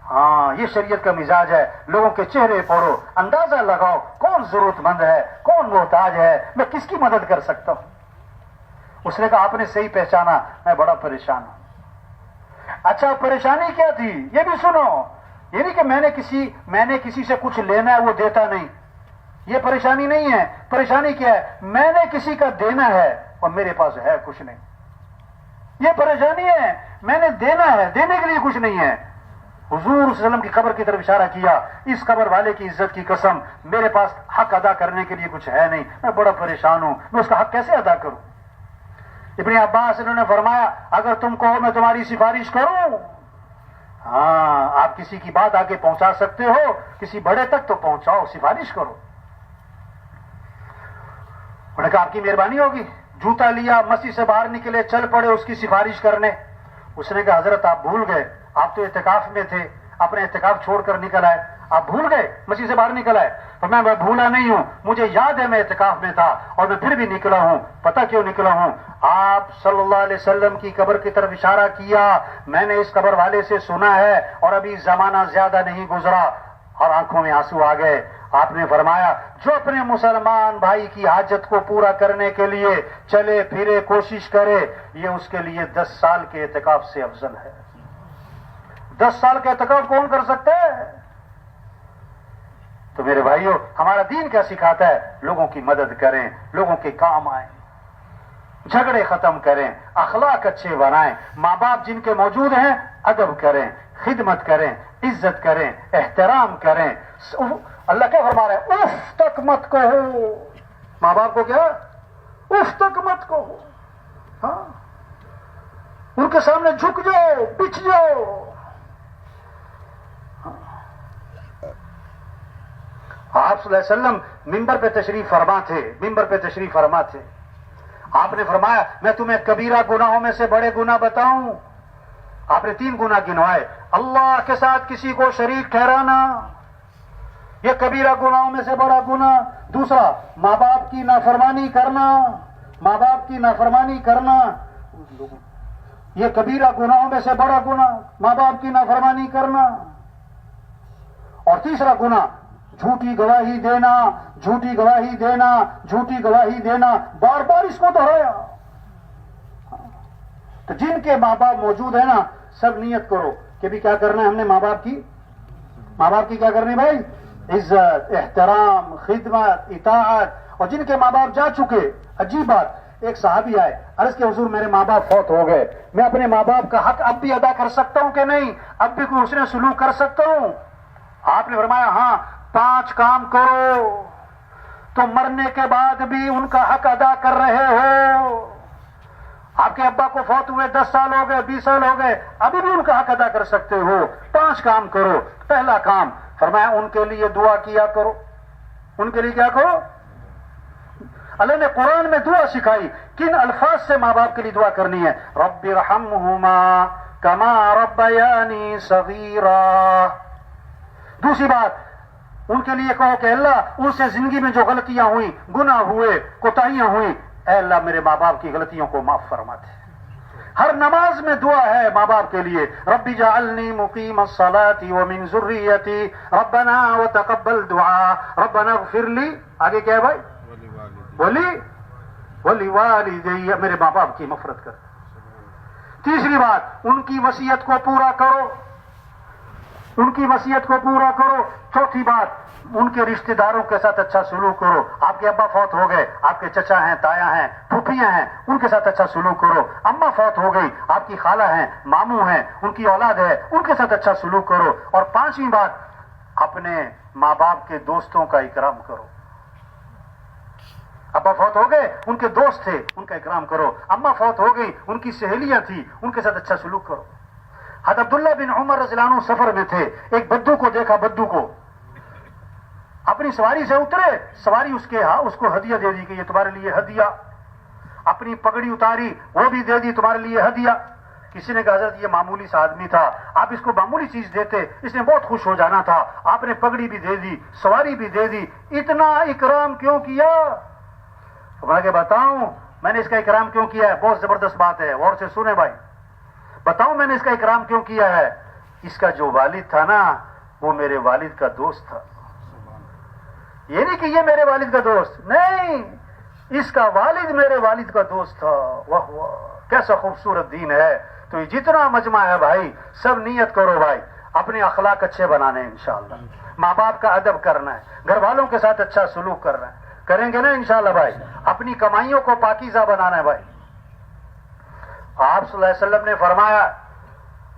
ہاں یہ شریعت کا مزاج ہے. لوگوں کے چہرے پڑھو، اندازہ لگاؤ کون ضرورت مند ہے، کون محتاج ہے، میں کس کی مدد کر سکتا ہوں. اس نے کہا آپ نے صحیح پہچانا، میں بڑا پریشان ہوں. اچھا پریشانی کیا تھی یہ بھی سنو. یہ نہیں کہ میں نے کسی سے کچھ لینا ہے وہ دیتا نہیں، یہ پریشانی نہیں ہے. پریشانی کیا ہے؟ میں نے کسی کا دینا ہے اور میرے پاس ہے کچھ نہیں. یہ پریشانی ہے. میں نے دینا ہے، دینے کے لیے کچھ نہیں ہے. حضور صلی اللہ علیہ وسلم کی قبر کی طرف اشارہ کیا، اس قبر والے کی عزت کی قسم میرے پاس حق ادا کرنے کے لیے کچھ ہے نہیں، میں بڑا پریشان ہوں، میں اس کا حق کیسے ادا کروں؟ ابن عباس انہوں نے فرمایا اگر تم کہو میں تمہاری سفارش کروں، ہاں آپ کسی کی بات آگے پہنچا سکتے ہو، کسی بڑے تک تو پہنچاؤ، سفارش کرو. انہوں نے کہا آپ کی مہربانی ہوگی. جوتا لیا، مسجد سے باہر نکلے، چل پڑے اس کی سفارش کرنے. اس نے کہا حضرت آپ بھول گئے، آپ تو اعتکاف میں تھے، اپنے اعتکاف چھوڑ کر نکل آئے، آپ بھول گئے مسجد سے باہر نکل آئے. تو میں بھولا نہیں ہوں، مجھے یاد ہے میں اعتکاف میں تھا اور میں پھر بھی نکلا ہوں. پتہ کیوں نکلا ہوں؟ آپ صلی اللہ علیہ وسلم کی قبر کی طرف اشارہ کیا، میں نے اس قبر والے سے سنا ہے اور ابھی زمانہ زیادہ نہیں گزرا. اور آنکھوں میں آنسو آ گئے. آپ نے فرمایا جو اپنے مسلمان بھائی کی حاجت کو پورا کرنے کے لیے چلے پھرے کوشش کرے، یہ اس کے لیے 10 سال کے اعتکاف سے افضل ہے. 10 سال کا اعتکاف کون کر سکتا ہے؟ تو میرے بھائیوں ہمارا دین کیا سکھاتا ہے؟ لوگوں کی مدد کریں، لوگوں کے کام آئیں، جھگڑے ختم کریں، اخلاق اچھے بنائیں. ماں باپ جن کے موجود ہیں ادب کریں، خدمت کریں، عزت کریں، احترام کریں. اللہ کیا فرما رہا ہے؟ اف تک مت کہو. ماں باپ کو کیا؟ اف تک مت کہو. ہاں ان کے سامنے جھک جاؤ، پچھ جاؤ. آپ صلی اللہ علیہ وسلم ممبر پہ تشریف فرما تھے. آپ نے فرمایا میں تمہیں کبیرہ گناہوں میں سے بڑے گناہ بتاؤں. آپ نے 3 گناہ گنوائے. اللہ کے ساتھ کسی کو شریک ٹھہرانا، یہ کبیرہ گناہوں میں سے بڑا گناہ. دوسرا ماں باپ کی نافرمانی کرنا، یہ کبیرہ گناہوں میں سے بڑا گناہ، ماں باپ کی نافرمانی کرنا. اور تیسرا گناہ جھوٹی گواہی دینا. بار بار اس کو دہرایا. تو جن کے ماں باپ موجود ہیں نا، سب نیت کرو کہ بھی کیا کرنا ہے ہم نے ماں باپ کی کیا کرنی بھائی؟ عزت، احترام، خدمت، اطاعت. اور جن کے ماں باپ جا چکے، عجیب بات، ایک صحابی آئے، عرض کہ حضور میرے ماں باپ فوت ہو گئے، میں اپنے ماں باپ کا حق اب بھی ادا کر سکتا ہوں کہ نہیں؟ اب بھی کوئی حسن سلوک کر سکتا ہوں؟ آپ نے فرمایا ہاں 5 کام کرو تو مرنے کے بعد بھی ان کا حق ادا کر رہے ہو. آپ کے ابا کو فوت ہوئے 10 سال ہو گئے، 20 سال ہو گئے، ابھی بھی ان کا حق ادا کر سکتے ہو. 5 کام کرو. پہلا کام فرمایا ان کے لیے دعا کیا کرو. ان کے لیے کیا کرو؟ اللہ نے قرآن میں دعا سکھائی. کن الفاظ سے ماں باپ کے لیے دعا کرنی ہے؟ رب ارحمہما کما ربیانی صغیرا. دوسری بات ان کے لیے کہو کہ اللہ ان سے زندگی میں جو غلطیاں ہوئی، گناہ ہوئے، کوتاہیاں ہوئی، اے اللہ میرے ماں باپ کی غلطیوں کو معاف فرما دے. ہر نماز میں دعا ہے ماں باپ کے لیے، رب اجعلنی مقیم الصلاۃ ومن ذریتی ربنا وتقبل دعاء ربنا اغفر لی، آگے کیا ہے بھائی، ولی والدی، میرے ماں باپ کی مغفرت کر۔ تیسری بات، ان کی وصیت کو پورا کرو، ان کی وصیت کو پورا کرو۔ چوتھی بات، ان کے رشتہ داروں کے ساتھ اچھا سلوک کرو۔ آپ کے ابا فوت ہو گئے، آپ کے چچا ہیں، تایا ہیں، پھوپھیاں ہیں، ان کے ساتھ اچھا سلوک کرو۔ اماں فوت ہو گئی، آپ کی خالہ ہیں، ماموں ہیں، ان کی اولاد ہے، ان کے ساتھ اچھا سلوک کرو۔ اور پانچویں بات، اپنے ماں باپ کے دوستوں کا اکرام کرو۔ ابا فوت ہو گئے، ان کے دوست تھے، ان کا اکرام کرو۔ اماں فوت ہو گئی، ان کی سہیلیاں تھیں، ان کے ساتھ اچھا سلوک کرو۔ حضرت عبداللہ بن عمر رضی اللہ عنہ سفر میں تھے، ایک بدو کو دیکھا، بدو کو اپنی سواری سے اترے، سواری اس کو ہدیہ دے دی کہ یہ تمہارے لیے ہدیہ، اپنی پگڑی اتاری، وہ بھی دے دی تمہارے لیے ہدیہ۔ کسی نے کہا حضرت یہ معمولی سا آدمی تھا، آپ اس کو معمولی چیز دیتے، اس نے بہت خوش ہو جانا تھا، آپ نے پگڑی بھی دے دی، سواری بھی دے دی، اتنا اکرام کیوں کیا؟ میں کہ بتاؤں میں نے اس کا اکرام کیوں کیا ہے؟ بہت زبردست بات ہے، غور سے سنیں بھائی، بتاؤں میں نے اس کا اکرام کیوں کیا ہے؟ اس کا جو والد تھا نا، وہ میرے والد کا دوست تھا۔ یہ نہیں کہ یہ میرے والد کا دوست، نہیں، اس کا والد میرے والد کا دوست تھا۔ واہ واہ، کیسا خوبصورت دین ہے۔ تو یہ جتنا مجمع ہے بھائی، سب نیت کرو بھائی، اپنے اخلاق اچھے بنانے ہیں انشاءاللہ، ماں باپ کا ادب کرنا ہے، گھر والوں کے ساتھ اچھا سلوک کرنا ہے، کریں گے نا انشاءاللہ بھائی، اپنی کمائیوں کو پاکیزہ بنانا ہے بھائی۔ آپ صلی اللہ علیہ وسلم نے فرمایا،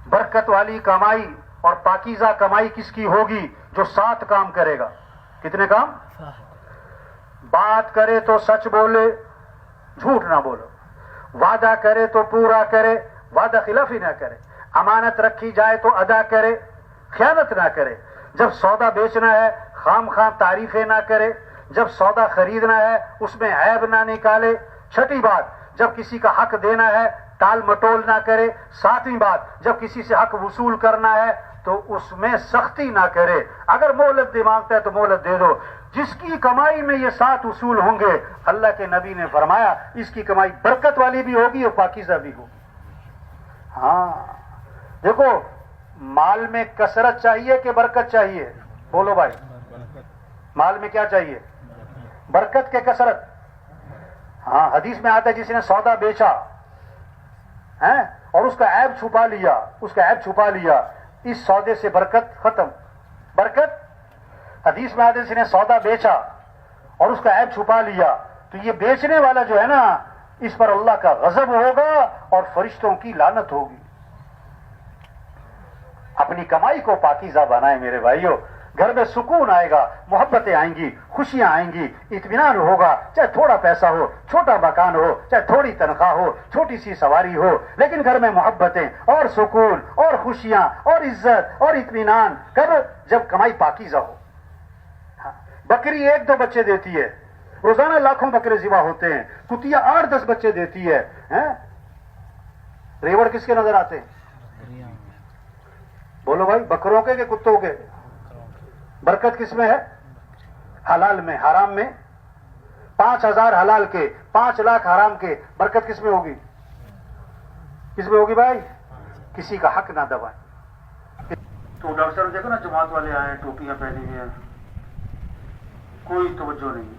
برکت والی کمائی اور پاکیزہ کمائی کس کی ہوگی؟ جو 7 کام کرے گا۔ کتنے کام؟ بات کرے تو سچ بولے، جھوٹ نہ بولو، وعدہ کرے تو پورا کرے، وعدہ خلافی نہ کرے، امانت رکھی جائے تو ادا کرے، خیانت نہ کرے، جب سودا بیچنا ہے خام خام تعریفیں نہ کرے، جب سودا خریدنا ہے اس میں عیب نہ نکالے۔ چھٹی بات، جب کسی کا حق دینا ہے ٹال مٹول نہ کرے۔ ساتویں بات، جب کسی سے حق وصول کرنا ہے تو اس میں سختی نہ کرے، اگر مہلت مانگتا ہے تو مہلت دے دو۔ جس کی کمائی میں یہ 7 اصول ہوں گے، اللہ کے نبی نے فرمایا اس کی کمائی برکت والی بھی ہوگی اور پاکیزہ بھی ہوگی۔ ہاں دیکھو، مال میں کثرت چاہیے کہ برکت چاہیے؟ بولو بھائی، مال میں کیا چاہیے؟ برکت کے کثرت۔ ہاں حدیث میں آتا ہے جس نے سودا بیچا ہے اور اس کا عیب چھپا لیا، اس کا عیب چھپا لیا، اس سودے سے برکت ختم۔ برکت حدیث میں آتا ہے جس نے سودا بیچا اور اس کا عیب چھپا لیا، تو یہ بیچنے والا جو ہے نا، اس پر اللہ کا غضب ہوگا اور فرشتوں کی لعنت ہوگی۔ اپنی کمائی کو پاکیزہ بنائیں میرے بھائیوں، گھر میں سکون آئے گا، محبتیں آئیں گی، خوشیاں آئیں گی، اطمینان ہوگا، چاہے تھوڑا پیسہ ہو، چھوٹا مکان ہو، چاہے تھوڑی تنخواہ ہو، چھوٹی سی سواری ہو، لیکن گھر میں محبتیں اور سکون اور خوشیاں اور عزت اور اطمینان کب؟ جب کمائی پاکیزہ ہو۔ بکری 1-2 بچے دیتی ہے، روزانہ لاکھوں بکرے ذبح ہوتے ہیں، کتیا 8-10 بچے دیتی ہے، ریوڑ کس کے نظر آتے ہیں؟ بولو بھائی، بکروں کے کہ کتوں کے؟ برکت کس میں ہے؟ حلال میں، حرام میں؟ 5,000 حلال کے، 5 لاکھ حرام کے، برکت کس میں ہوگی؟ کس میں ہوگی بھائی؟ کسی کا حق نہ دبائیں۔ تو ڈاکٹر صاحب دیکھو نا، جماعت والے آئے، ٹوپیاں پہنی ہوئی ہیں، کوئی توجہ نہیں۔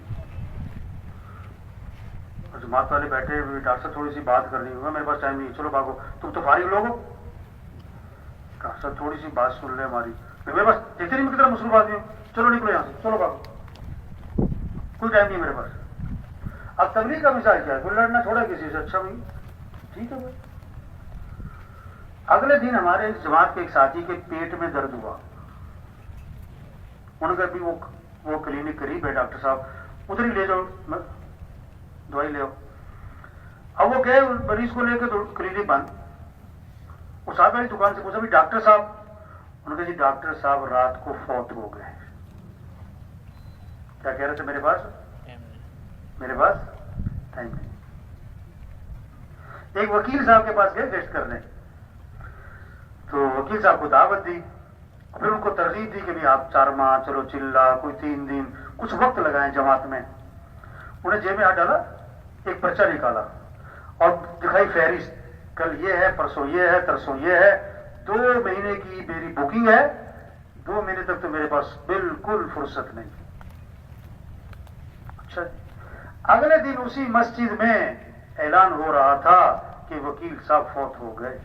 اور جماعت والے بیٹھے ہوئے، ڈاکٹر صاحب تھوڑی سی بات کرنی ہوگا، میرے پاس ٹائم نہیں، چلو بھاگو، تم تو فارغ لوگ ہو، ڈاکٹر صاحب تھوڑی سی بات سن لیں ہماری، میرے پاس دیکھتے نہیں میں کتنا مصروف آدمی ہوں، چلو نکلو یہاں سے، چلو بھاگو، کوئی ٹائم نہیں میرے پاس۔ اب تبلیغ کا مثال کیا ہے؟ کوئی لڑنا چھوڑا کسی سے، اچھا بھائی ٹھیک ہے بھائی۔ اگلے دن ہمارے جماعت کے ایک ساتھی کے پیٹ میں درد ہوا، انہوں نے کہا بھی وہ کلینک قریب ہے ڈاکٹر صاحب، ادھر ہی لے جاؤ، دوائی لے آؤ۔ اب وہ گئے مریض کو لے کے، تو کلینک بند۔ وہ صاحب والی دکان سے پوچھا بھی ڈاکٹر صاحب؟ انہوں نے کہا جی ڈاکٹر صاحب رات کو فوت ہو گئے۔ کیا کہہ رہے تھے؟ میرے پاس ٹائم نہیں۔ ایک وکیل صاحب کے پاس گئے گیسٹ کرنے، تو وکیل صاحب کو دعوت دی، پھر ان کو ترغیب دی کہ بھی آپ 4 ماہ، چلو چلا، کوئی 3 دن، کچھ وقت لگائیں جماعت میں۔ انہیں جیب میں ہاتھ ڈالا، ایک پرچہ نکالا اور دکھائی فہرست، کل یہ ہے، پرسوں یہ ہے، ترسوں یہ ہے، 2 مہینے کی میری بکنگ ہے، 2 مہینے تک تو میرے پاس بالکل فرصت نہیں۔ اچھا، اگلے دن اسی مسجد میں اعلان ہو رہا تھا کہ وکیل صاحب فوت ہو گئے۔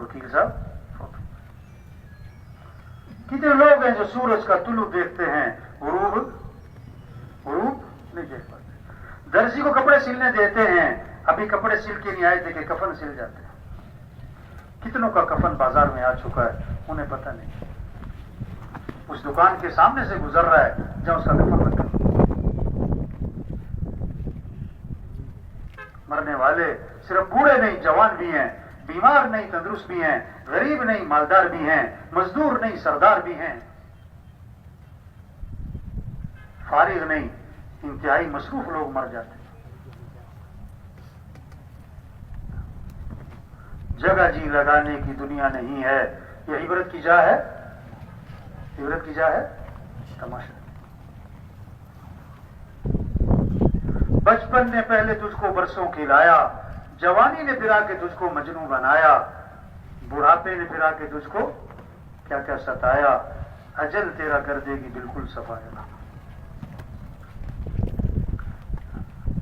وکیل صاحب فوت ہو گئے۔ کتنے لوگ ہیں جو سورج کا طلوع دیکھتے ہیں، غروب نہیں دیکھ پاتے۔ درزی کو کپڑے سلنے دیتے ہیں، ابھی کپڑے سل کے نہیں آئے تھے کہ کفن سل جاتے ہیں۔ کتنوں کا کفن بازار میں آ چکا ہے، انہیں پتہ نہیں۔ اس دکان کے سامنے سے گزر رہا ہے جہاں اس کا کفن رکھا۔ مرنے والے صرف بوڑھے نہیں، جوان بھی ہیں، بیمار نہیں، تندرست بھی ہیں، غریب نہیں، مالدار بھی ہیں، مزدور نہیں، سردار بھی ہیں، فارغ نہیں، انتہائی مصروف لوگ مر جاتے ہیں۔ جگہ جی لگانے کی دنیا نہیں ہے، یہ عبرت کی جا ہے، عبرت کی جا ہے، تماشا۔ بچپن نے پہلے تجھ کو برسوں کھلایا، جوانی نے پھرا کے تجھ کو مجنوں بنایا، بڑھاپے نے پھرا کے تجھ کو کیا کیا ستایا، اجل تیرا کر دے گی بالکل صفایا۔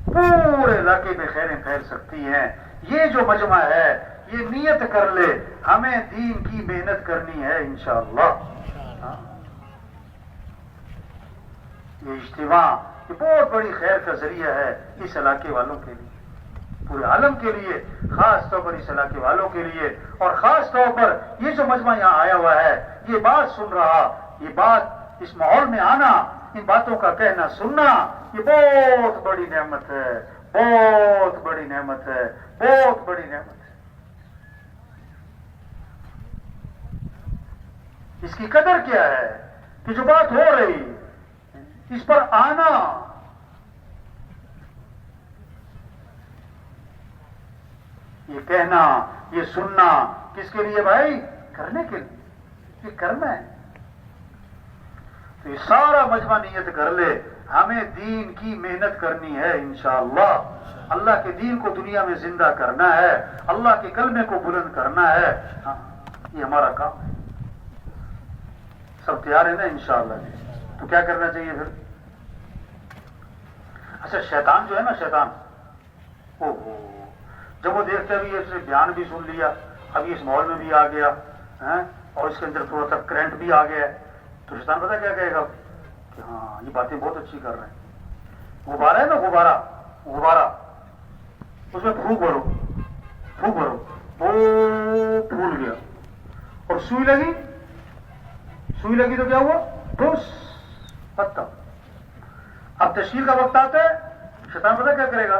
پورے علاقے میں خیریں پھیل سکتی ہیں۔ یہ جو مجمع ہے، یہ نیت کر لے ہمیں دین کی محنت کرنی ہے انشاءاللہ۔ یہ اجتماع یہ بہت بڑی خیر کا ذریعہ ہے اس علاقے والوں کے لیے، پورے عالم کے لیے، خاص طور پر اس علاقے والوں کے لیے، اور خاص طور پر یہ جو مجمع یہاں آیا ہوا ہے، یہ بات سن رہا، یہ بات اس ماحول میں آنا، ان باتوں کا کہنا سننا، یہ بہت بڑی نعمت ہے، بہت بڑی نعمت ہے، بہت بڑی نعمت ہے۔ اس کی قدر کیا ہے کہ جو بات ہو رہی اس پر آنا، یہ کہنا، یہ سننا، کس کے لیے بھائی؟ کرنے کے لیے، یہ کرنا ہے۔ تو یہ سارا مجمع نیت کر لے ہمیں دین کی محنت کرنی ہے انشاءاللہ، اللہ کے دین کو دنیا میں زندہ کرنا ہے، اللہ کے کلمے کو بلند کرنا ہے، ہاں یہ ہمارا کام ہے۔ سب تیار ہے نا انشاءاللہ جی؟ تو کیا کرنا چاہیے پھر؟ اچھا، شیطان جو ہے نا، شیطان جب وہ دیکھتے ابھی اس نے بیان بھی سن لیا، ابھی اس ماحول میں بھی آ گیا اور اس کے اندر تھوڑا سا کرنٹ بھی آ گیا ہے، تو شیطان پتہ کیا کہے گا کہ ہاں یہ باتیں بہت اچھی کر رہے ہیں۔ غبارہ ہے نا، غبارہ، اس میں پھونک بھرو، وہ پھول گیا، اور سوئی لگی تو کیا ہوا؟ ٹھوس، ختم۔ اب تشکیل کا وقت آتا ہے، شیطان پتہ کیا کرے گا؟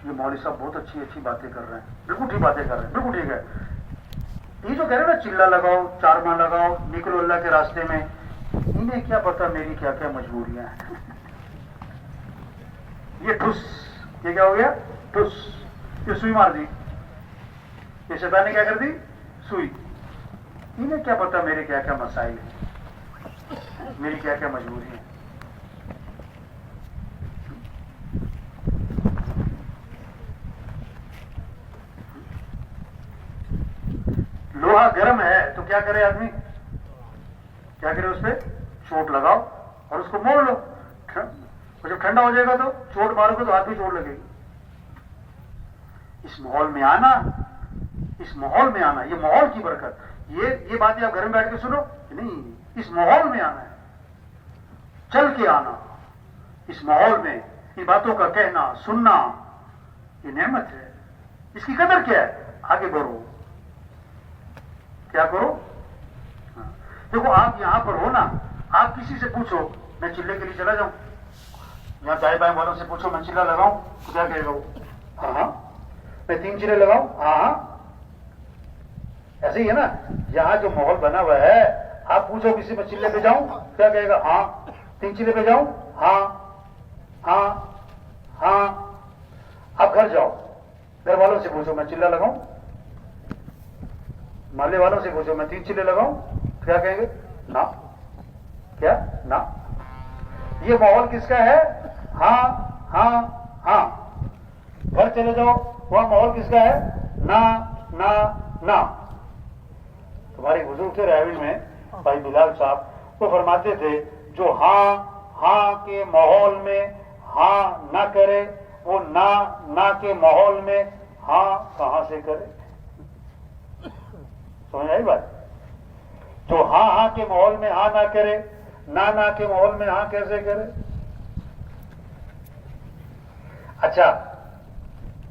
یہ مولوی صاحب بہت اچھی باتیں کر رہے ہیں، بالکل ٹھیک باتیں کر رہے ہیں، بالکل ٹھیک ہے۔ یہ جو کہہ رہے ہیں نا چلا لگاؤ، چارما لگاؤ، نکلو اللہ کے راستے میں، انہیں کیا پتا میری کیا کیا مجبوریاں ہیں۔ یہ ٹھس، یہ کیا ہو گیا؟ ٹھس، یہ سوئی مار دی، یہ شیطان نے کیا کر دی؟ سوئی۔ انہیں کیا پتا میرے کیا کیا مسائل ہیں، میری کیا کیا مجبوری ہیں۔ لوہا گرم ہے تو کیا کرے آدمی؟ کیا کرے؟ اس پہ چوٹ لگاؤ اور اس کو موڑ لو، اور جب ٹھنڈا ہو جائے گا تو چوٹ مارو گے تو ہاتھ بھی چوٹ لگے گی۔ اس ماحول میں آنا، یہ ماحول کی برکت، یہ باتیں آپ گھر میں بیٹھ کے سنو نہیں، اس ماحول میں آنا ہے، چل کے آنا، اس ماحول میں ان باتوں کا کہنا سننا، یہ نعمت ہے، اس کی قدر کیا ہے؟ آگے بڑھو، کیا کرو؟ دیکھو آپ یہاں پر ہو نا، آپ کسی سے پوچھو میں چلے کے لیے چلا جاؤں، یہاں دائیں بائیں والوں سے پوچھو میں چلا لگاؤں تو کیا کہے گا وہ؟ ہاں میں 3 چلے لگاؤں، ہاں ایسے ہی ہے نا۔ یہاں جو ماحول بنا ہوا ہے، آپ پوچھو کسی میں چلے پہ جاؤں کیا کہے گا؟ ہاں 3 چلے پہ جاؤں، ہاں۔ آپ گھر جاؤ، گھر والوں سے پوچھو میں چلا لگاؤں، محلے والوں سے پوچھو میں 3 چلے لگاؤں، کیا کہیں گے؟ نا، کیا نا۔ یہ ماحول کس کا ہے؟ ہاں ہاں ہاں. گھر چلے جاؤ وہاں ماحول کس کا ہے؟ نا نا نا. تمہاری بزرگ تھے راوی میں بھائی بلال صاحب، وہ فرماتے تھے جو ہاں ہاں کے ماحول میں ہاں نہ کرے وہ نا نا کے ماحول میں ہاں کہاں سے کرے؟ سمجھ آئی بات؟ جو ہاں ہاں کے ماحول میں ہاں نہ کرے، نا نا کے ماحول میں ہاں کیسے کرے؟ اچھا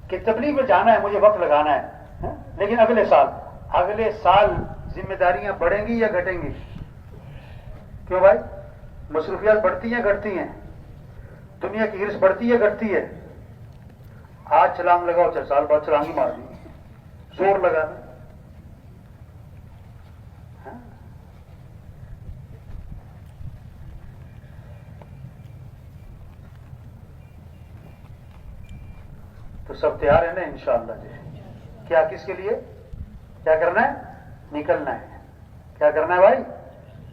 کہ تبلیغ میں جانا ہے، مجھے وقت لگانا ہے، لیکن اگلے سال ذمہ داریاں بڑھیں گی یا گھٹیں گی؟ کیوں بھائی؟ مصروفیات بڑھتی ہیں گھٹتی ہیں؟ دنیا کی ہرس بڑھتی ہے گھٹتی ہے؟ آج چھلانگ لگاؤ 4 سال بعد چھلانگ ہی مار دی، زور لگانا. تو سب تیار ہیں نا انشاءاللہ جی؟ کیا کس کے لیے کیا کرنا ہے؟ نکلنا ہے. کیا کرنا ہے بھائی؟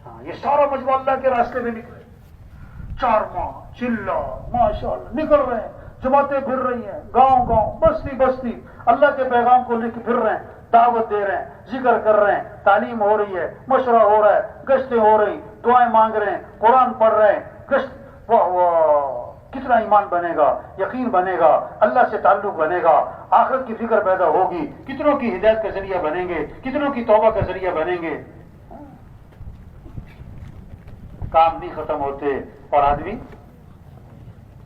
ہاں یہ سارا مجموعہ اللہ کے راستے میں نکلے. 4 ماہ چلا ماشاءاللہ نکل رہے ہیں، جماعتیں پھر رہی ہیں، گاؤں گاؤں بستی بستی اللہ کے پیغام کو لے کے پھر رہے ہیں، دعوت دے رہے ہیں، ذکر کر رہے ہیں، تعلیم ہو رہی ہے، مشورہ ہو رہا ہے، گشتیں ہو رہی، دعائیں مانگ رہے ہیں، قرآن پڑھ رہے ہیں، گشت. واہ واہ کتنا ایمان بنے گا، یقین بنے گا، اللہ سے تعلق بنے گا، آخرت کی فکر پیدا ہوگی، کتنوں کی ہدایت کا ذریعہ بنیں گے، کتنوں کی توبہ کا ذریعہ بنیں گے. کام نہیں ختم ہوتے اور آدمی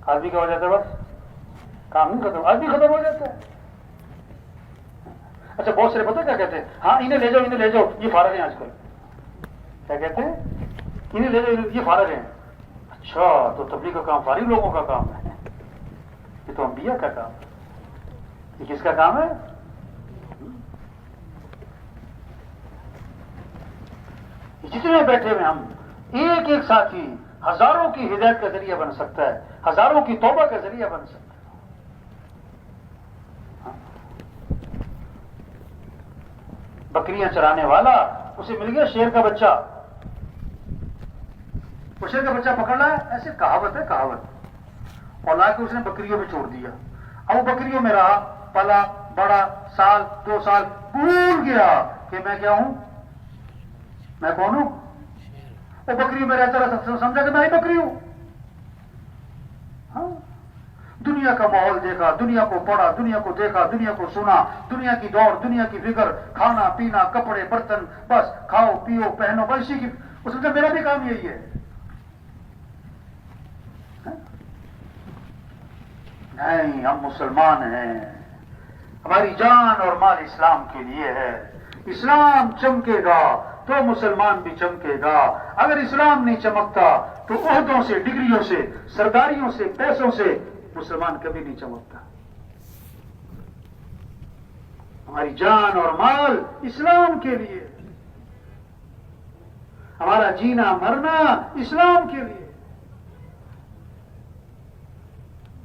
کیا ہو جاتا ہے؟ بس کام نہیں ختم، آدمی ختم ہو جاتا ہے. اچھا بہت سارے پتہ کیا کہتے ہیں؟ ہاں انہیں لے جاؤ یہ فارغ ہیں آج کل. کیا کہتے ہیں؟ انہیں لے جاؤ یہ فارغ ہیں. اچھا تو تبلیغ کا کام فارغ لوگوں کا کام ہے؟ یہ تو انبیاء کا کام ہے. یہ کس کا کام ہے؟ جتنے بیٹھے ہوئے ہم ایک ایک ساتھی ہزاروں کی ہدایت کا ذریعہ بن سکتا ہے، ہزاروں کی توبہ کا ذریعہ بن سکتا ہے. بکریاں چرانے والا، اسے مل گیا شیر کا بچہ، وہ شیر کا بچہ پکڑ رہا ہے، ایسے کہاوت ہے کہاوت، اور لا کے اس نے بکریوں میں چھوڑ دیا. اب وہ بکریوں میں رہا، پلا بڑا، سال 2 سال، بھول گیا کہ میں کیا ہوں، میں کون ہوں. وہ بکریوں میں رہتا رہتا سمجھا کہ میں ہی بکری ہوں. ہاں دنیا کا ماحول دیکھا، دنیا کو پڑھا، دنیا کو دیکھا، دنیا کو سنا، دنیا کی دوڑ، دنیا کی فکر، کھانا پینا، کپڑے برتن، بس کھاؤ پیو پہنو، بس اسی کی. وہ سمجھا میرا بھی کام یہی ہے. نہیں ہم مسلمان ہیں، ہماری جان اور مال اسلام کے لیے ہے. اسلام چمکے گا تو مسلمان بھی چمکے گا. اگر اسلام نہیں چمکتا تو عہدوں سے، ڈگریوں سے، سرداریوں سے، پیسوں سے مسلمان کبھی نہیں چمکتا. ہماری جان اور مال اسلام کے لیے، ہمارا جینا مرنا اسلام کے لیے.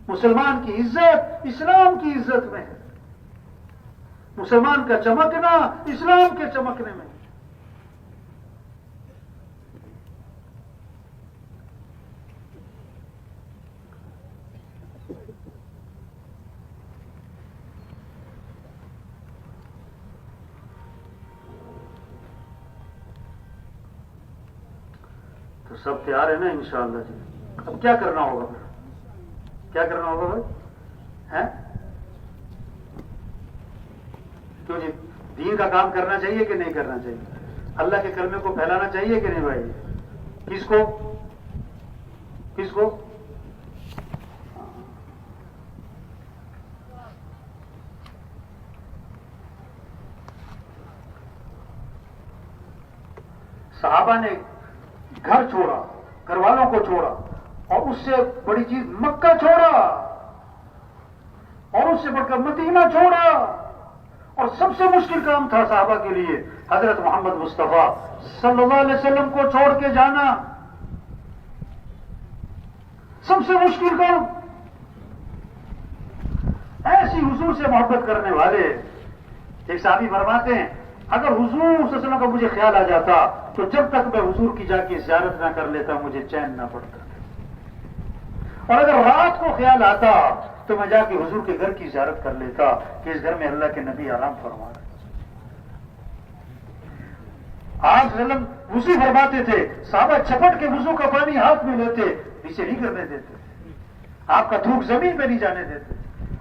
مسلمان کی عزت اسلام کی عزت میں ہے، مسلمان کا چمکنا اسلام کے چمکنے میں. تو سب تیار ہے نا انشاءاللہ جی؟ اب کیا کرنا ہوگا پھر؟ کیا کرنا ہوگا بھائی؟ ہیں کیوں جی؟ دین کا کام کرنا چاہیے کہ نہیں کرنا چاہیے؟ اللہ کے کلمے کو پھیلانا چاہیے کہ نہیں بھائی؟ کس کو کس کو؟ صحابہ نے گھر چھوڑا، گھر والوں کو چھوڑا، اور اس سے بڑی چیز مکہ چھوڑا، اور اس سے بڑھ کر مدینہ چھوڑا، اور سب سے مشکل کام تھا صحابہ کے لیے حضرت محمد مصطفیٰ صلی اللہ علیہ وسلم کو چھوڑ کے جانا. سب سے مشکل کام. ایسی حضور سے محبت کرنے والے ایک صحابی فرماتے ہیں اگر حضور صلی اللہ علیہ وسلم کا مجھے خیال آ جاتا تو جب تک میں حضور کی جا کے زیارت نہ کر لیتا مجھے چین نہ پڑتا. اور اگر رات کو خیال آتا تو میں جا کے حضور کے گھر کی زیارت کر لیتا کہ اس گھر میں اللہ کے نبی آرام فرما رہے. آپ وسلم وضو فرماتے تھے، صحابہ چپٹ کے وضو کا پانی ہاتھ میں لیتے، نیچے نہیں کرنے دیتے. آپ کا تھوک زمین پہ نہیں جانے دیتے.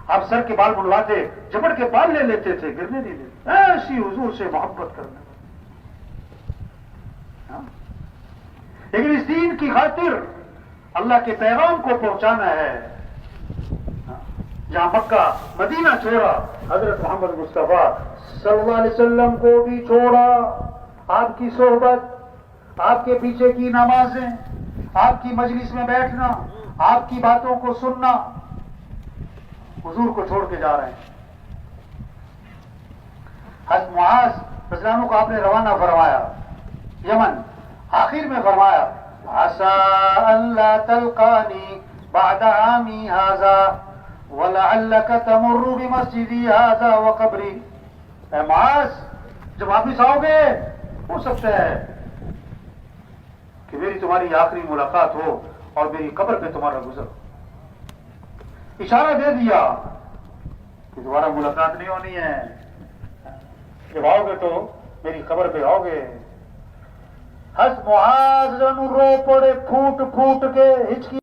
آپ سر کے بال بڑھواتے، جپٹ کے بال لے لیتے تھے، گرنے نہیں دیتے. ایسی حضور سے محبت کرنے. لیکن اس دین کی خاطر اللہ کے پیغام کو پہنچانا ہے. جہاں مکہ مدینہ چھوڑا، حضرت محمد مصطفیٰ صلی اللہ علیہ وسلم کو بھی چھوڑا. آپ کی صحبت، آپ کے پیچھے کی نمازیں، آپ کی مجلس میں بیٹھنا، آپ کی باتوں کو سننا، حضور کو چھوڑ کے جا رہے ہیں. حضرت معاذ رضی اللہ عنہ کو آپ نے روانہ فرمایا یمن. آخر میں فرمایا عسى ألا تلقاني بعد عامي هذا ولعلك تمر بمسجدي هذا وقبري. اے معاذ، جب واپس آؤ گے ہو سکتا ہے کہ میری تمہاری آخری ملاقات ہو اور میری قبر پہ تمہارا گزر ہو. اشارہ دے دیا کہ دوبارہ ملاقات نہیں ہونی ہے. جب آؤ گے تو میری قبر پہ آؤ گے. حضرت معاذ رو پڑے پھوٹ پھوٹ کے، ہچکی